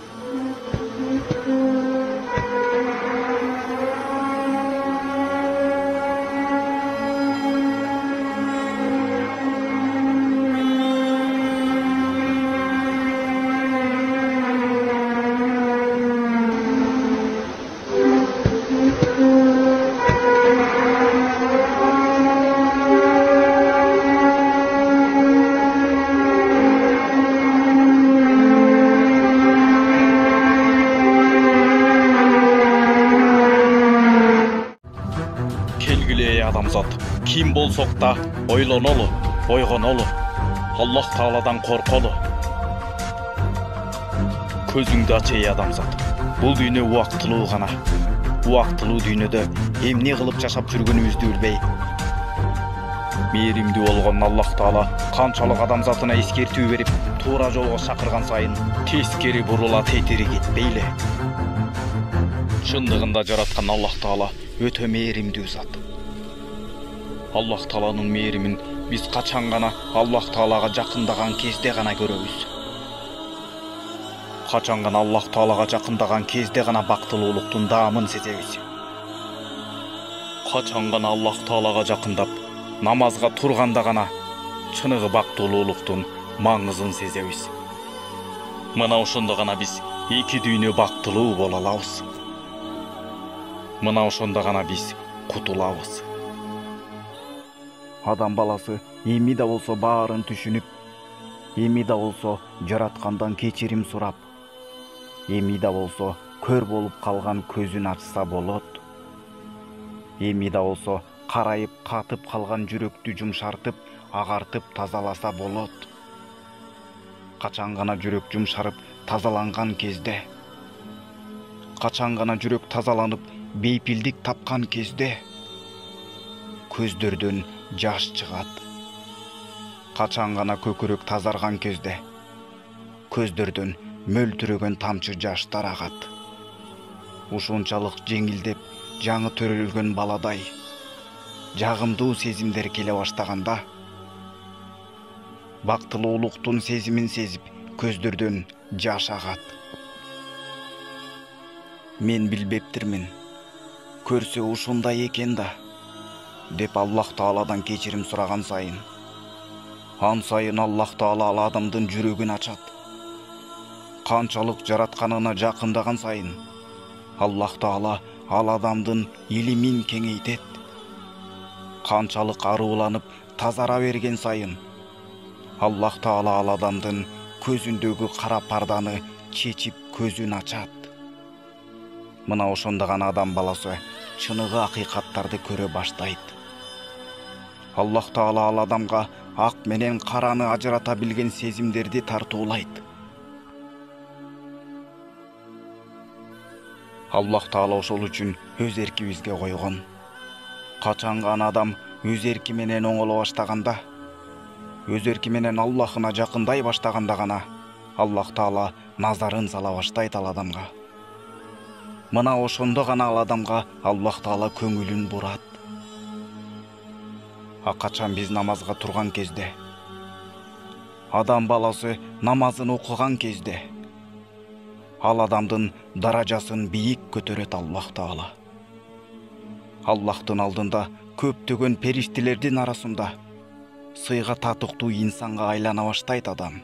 Адамзат, ким болсок да ойлонолу, ойгонолу, Аллах Тааладан корколу. Көзүңдү ач эй адамзат. Бул дүйнө убактылуу гана. Убактылуу дүйнөдө эмне кылып жашап жүргөнүбүздү билбей, мээримдүү болгон Аллах Таала канчалык адамзатына эскертүү берип, туура жолго чакырган сайын тескери бурула тетири кетпейле. Чындыгында жараткан Аллах Таала өтө мээримдүү зат. Аллах Тааланын мээримин биз качан гана Аллах Таалага жакындаган кезде гана көрөбүз. Качан гана Аллах Таалага жакындаган кезде гана бактылуулуктун даамын сезебиз. Качан гана Аллах Таалага жакындап, намазга турганда гана чыныгы бактылуулуктун маңызын сезебиз. Мына ошондо гана биз эки дүйнө бактылуу боло алабыз. Мына ошондо гана биз кутулабыз. Адам баласы эми да болсо баарын түшүнүп, эми да болсо жараткандан кечирим сурап, эми да болсо көр болуп калган көзүн ачса болот. Эми да болсо карайып катып калган жүрөктү жумшартып, агартып тазаласа болот. Качан гана жүрөк жумшарып тазаланган кезде, качан гана жүрөк тазаланып бейпилдик тапкан кезде көздөрдөн жаш чыгат. Качан гана көкүрөк тазарган кезде көздөрдөн мөлтүрөгөн тамчы жаштар агат. Ушунчалык жеңилдеп жаңы төрөлгөн баладай жагымдуу сезимдер келе баштаганда, бактылуулуктун сезимин сезип көздөрдөн жаш агат. Мен билбептирмин, көрсө ушундай экен да деп Аллах Тааладан кечирим сураган сайын, ан сайын Аллах Таала ал адамдын жүрөгүн ачат. Канчалык жаратканына жакындаган сайын Аллах Таала ал адамдын илимин кеңейтет. Канчалык арууланып тазара берген сайын Аллах Таала ал адамдын көзүндөгү кара парданы чечип көзүн ачат. Мына ошондо гана адам баласы чыныгы акыйкаттарды көрө баштайт. Аллах Таала ал адамга ак менен караны ажырата билген сезимдерди тартуулайт. Аллах Таала ошол үчүн өз эркибизге койгон. Качан гана адам өз эрки менен оңоло баштаганда, өз эрки менен Аллахына жакындай баштаганда гана Аллах Таала назарын сала баштайт ал адамга. Мына ошондо гана ал адамга Аллах Таала көңүлүн бурат. Качан биз намазга турган кезде, адам баласы намазын окуган кезде, ал адамдын даражасын бийик көтөрөт Аллах Таала. Аллахтын алдында көптөгөн периштелердин арасында сыйга татыктуу инсанга айлана баштайт адам.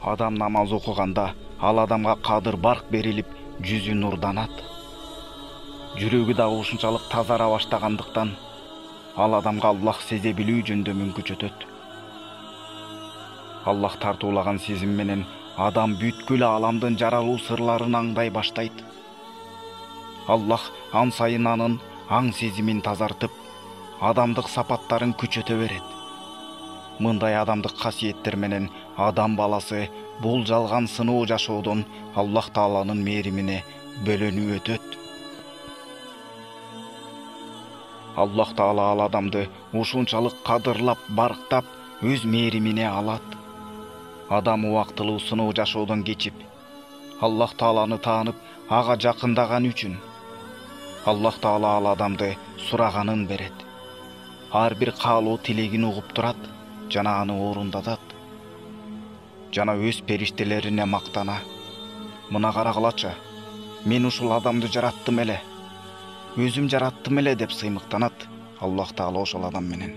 Адам намаз окуганда ал адамга кадыр барк берилип, жүзү нурданат. Жүрөгү дагы ушунчалык тазара баштагандыктан ал адамга Аллах сезе билүү жөнүндө мүмкүнчүлүк өтөт. Аллах тартуулаган сезим менен адам бүткүл аламдын жаралуу сырларын аңдай баштайт. Аллах ан сайын анын аң сезимин тазартып, адамдык сапаттарын күчөтө берет. Мындай адамдык касиеттер менен адам баласы бул жалган сыноо жашоодон Аллах Тааланын мээримине бөлөнүп өтөт. Аллах Таала ал адамды ушунчалык кадырлап, барктап, өз мээримине алат. Адам убактылуу сыноо жашоодон кечип, Аллах Тааланы таанып, ага жакындаган үчүн Аллах Таала ал адамды сураганын берет. Ар бир каалоо тилегин угуп турат жана аны орундатат. Жана өз периштелерине мактана. Мына карагылачы, мен ушул адамды жараттым эле. Өзүм жараттым эле деп сыймыктанат Аллах Таала ошол адам менен.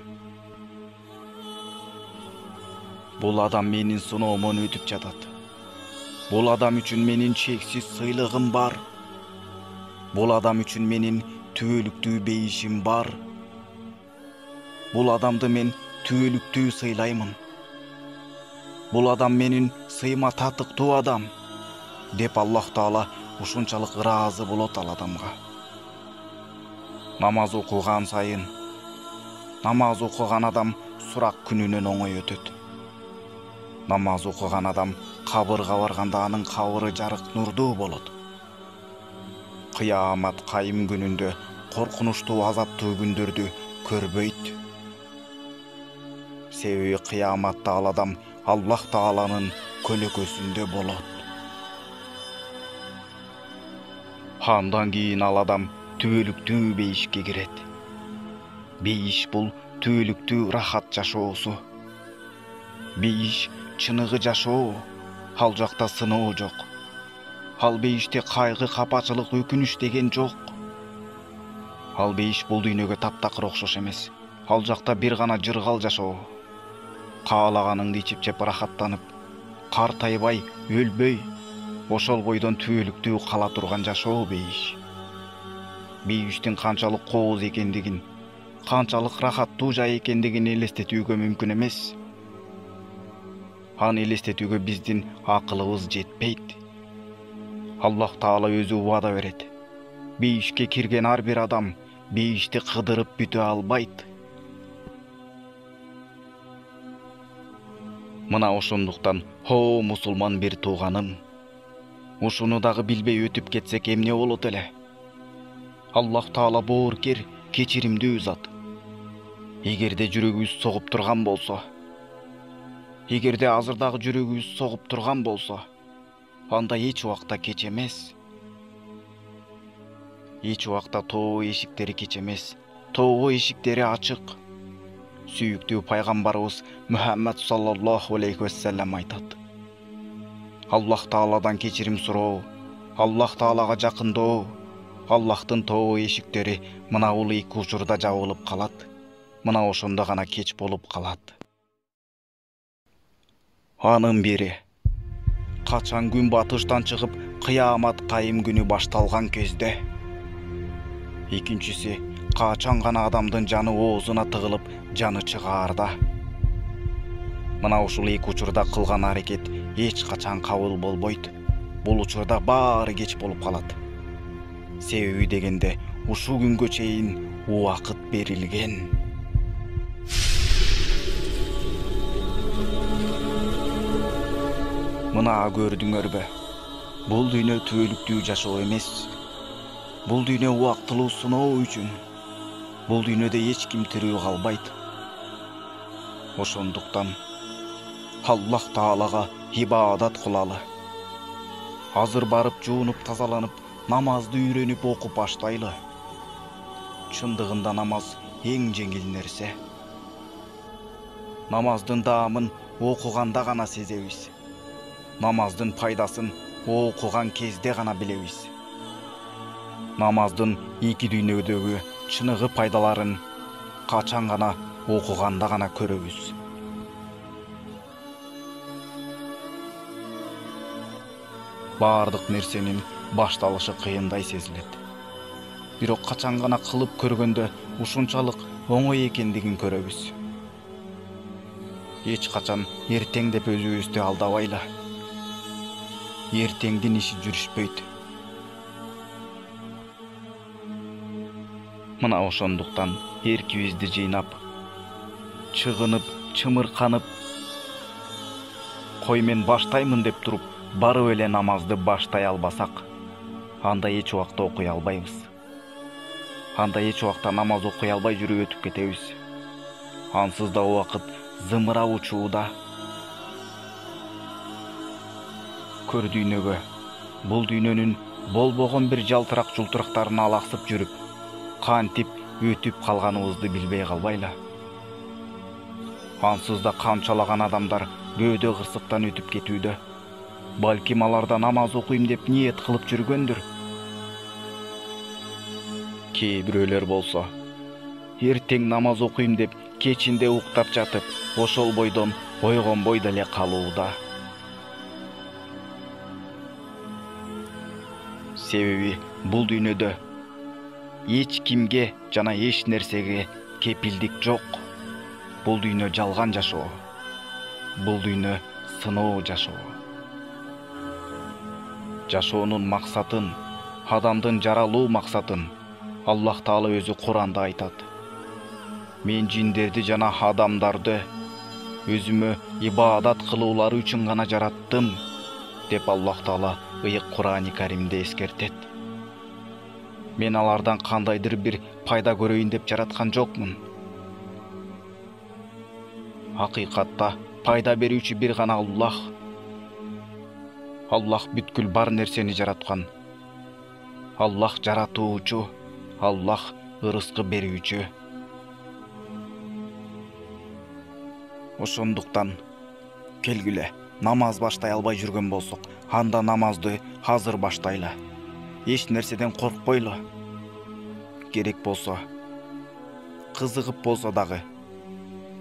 Бул адам менин сыноомон өтүп жатат. Бул адам үчүн менин чексиз сыйлыгым бар. Бул адам үчүн менин түбөлүктүү бейишим бар. Бул адамды мен түбөлүктүү сыйлаймын. Бул адам менин сыйма татыктуу адам деп Аллах Таала ушунчалык ыраазы болот ал адамга. Намаз окуган сайын, намаз окуган адам сурак күнүнөн оңой өтөт. Намаз окуган адам кабырга барганда анын кабыры жарык нурдуу болот. Кыямат кайым күнүндө коркунучтуу азаптуу күндөрдү көрбөйт. Себеби кыяматта ал адам Аллах Тааланын көлөкөсүндө болот. Андан кийин ал адам түбөлүктүү бейишке кирет. Бейиш бул түбөлүктүү рахат жашоосу. Бейиш чыныгы жашоо, ал жакта сыноо жок. Ал бейиште кайгы, капачылык, өкүнүч деген жок. Ал бейиш бул дүйнөгө таптакыр окшош эмес. Ал жакта бир гана жыргал жашоо. Каалаганыңды ичип жеп рахаттанып, картайбай, өлбөй, ошол бойдон түбөлүктүү кала турган жашоо бейиш. Бейиштин канчалык кооз экендигин, канчалык рахаттуу жай экендигин элестетүүгө мүмкүн эмес. Аны элестетүүгө биздин акылыбыз жетпейт. Аллах Таала өзү убада берет. Бейишке кирген ар бир адам бейишти кыдырып бүтө албайт. Мына ошондуктан, о мусулман бир тууганым, ушуну дагы билбей өтүп кетсек эмне болот эле? Аллах Таала бооркер, кечиримдүү зат. Эгерде жүрөгүбүз согуп турган болсо, эгерде азырдагы жүрөгүбүз согуп турган болсо, анда эч убакта кеч эмес. Эч убакта тообо эшиктери кеч эмес. Тообо эшиктери ачык. Сүйүктүү пайгамбарыбыз Мухаммад саллаллаху алейхи вассалам айтат. Аллах Тааладан кечирим суроо, Аллах Таалага жакындоо, Аллахтын тообо эшиктери мына бул эки учурда жабылып калат. Мына ошондо гана кеч болуп калат. Анын бири качан күн батыштан чыгып, кыямат кайым күнү башталган кезде. Экинчиси качан гана адамдын жаны оозуна тыгылып, жаны чыгаарда. Мына ушул эки учурда кылган аракет эч качан кабыл болбойт. Бул учурда баары кеч болуп калат. Себеби дегенде ушул күнгө чейин убакыт берилген. Мына көрдүңөрбү? Бул дүйнө түбөлүктүү жашоо эмес. Бул дүйнө убактылуу сыноо үчүн. Бул дүйнөдө эч ким тирүү калбайт. Ошондуктан Аллах Таалага ибадат кылалы. Азыр барып жуунуп тазаланып, намазды үйрөнүп окуп баштайлы. Чындыгында намаз эң жеңил нерсе. Намаздын даамын окуганда гана сезебиз. Намаздын пайдасын окуган кезде гана билебиз. намаздын эки дүйнөдөгү чыныгы пайдаларын качан гана окуганда гана көрөбүз. Бардык нерсенин башталышы кыйындай сезилет. Бирок качан гана кылып көргөндө ушунчалык оңой экендигин көрөбүз. Эч качан эртең деп өзүбүздү алдабайлы. Эртеңдин иши жүрүшпөйт. Мына ошондуктан эркибизди жыйнап, чыгынып, чымырканып, кой мен баштаймын деп туруп, барып эле намазды баштай албасак, анда эч убакта окуй албайбыз. Анда эч убакта намаз окуй албай жүрүп өтүп кетебиз. Ансыз да убакыт зымырап учууда. Көр дүйнөгө, бул дүйнөнүн болбогон бир жалтырак жултурактарын алаксып жүрүп, кантип өтүп калганыбызды билбей калбайлы. Ансыз да канчалаган адамдар көөдө кырсыктан өтүп кетүүдө. Балким аларда намаз окуйм деп ниет кылып жүргөндүр. Кээ бирөөлөр болсо, эртең намаз окуйм деп кечинде уктап жатып, ошол бойдон ойгонбой деле калууда. Себеби бул дүйнөдө эч кимге жана эч нерсеге кепилдик жок. Бул дүйнө жалган жашоо. Бул дүйнө сыноо жашоо. Жашоонун максатын, адамдын жаралуу максатын Аллах Таала өзү Куранда айтат. Мен жиндерди жана адамдарды өзүмө ибадат кылуулары үчүн гана жараттым, деп Аллах Таала ыйык Курани Каримде эскертет. Мен алардан кандайдыр бир пайда көрөйүн деп жараткан жокмун. Акыйкатта пайда берүүчү бир гана Аллах. Аллах бүткүл бар нерсени жараткан. Аллах жаратуучу, Аллах ырыскы берүүчү. Ошондуктан келгиле, намаз баштай албай жүргөн болсок, анда намазды азыр баштайлы. Эч нерседен коркпойлу. Керек болсо, кызыгып болсо дагы,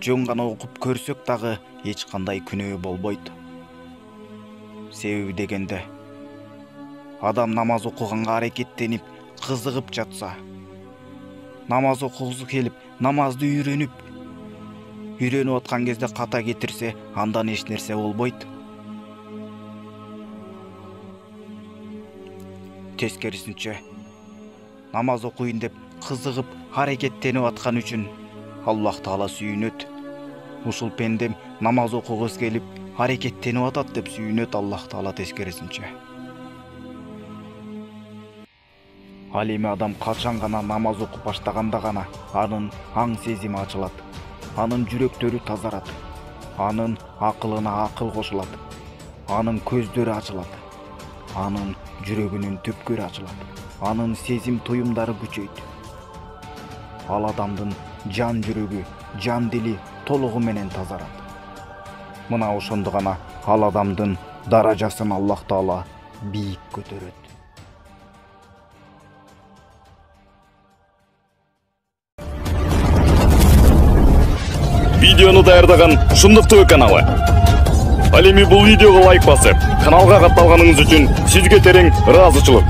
жөн гана окуп көрсөк дагы эч кандай күнөө болбойт. Себеби дегенде, адам намаз окуганга аракеттенип, кызыгып жатса, намаз окугусу келип, намазды үйрөнүп аткан кезде ката кетирсе, андан эч нерсе болбойт. Тескерисинче, намаз окуйын деп кызыгып, аракеттенип аткан үчүн Аллах Таала сүйүнөт. Ушул пендем намаз окугус келип, аракеттенип атат деп сүйүнөт Аллах Таала тескерисинче. Ал эми адам качан гана намаз окуп баштаганда гана анын аң сезими ачылат. Анын жүрөктөрү тазарат. Анын акылына акыл кошулат. Анын көздөрү ачылат. Анын жүрөгүнүн түпкөрү ачылат. Анын сезим туюмдары күчөйт. Ал адамдын жан жүрөгү, жан дили толугу менен тазарат. Мына ошондо гана ал адамдын даражасын Аллах Таала бийик көтөрөт. Видеону даярдаган Шындык ТВ каналы. Ал эми бул видеого лайк басып, каналга катталганыңыз үчүн сизге терең ыраазычылык.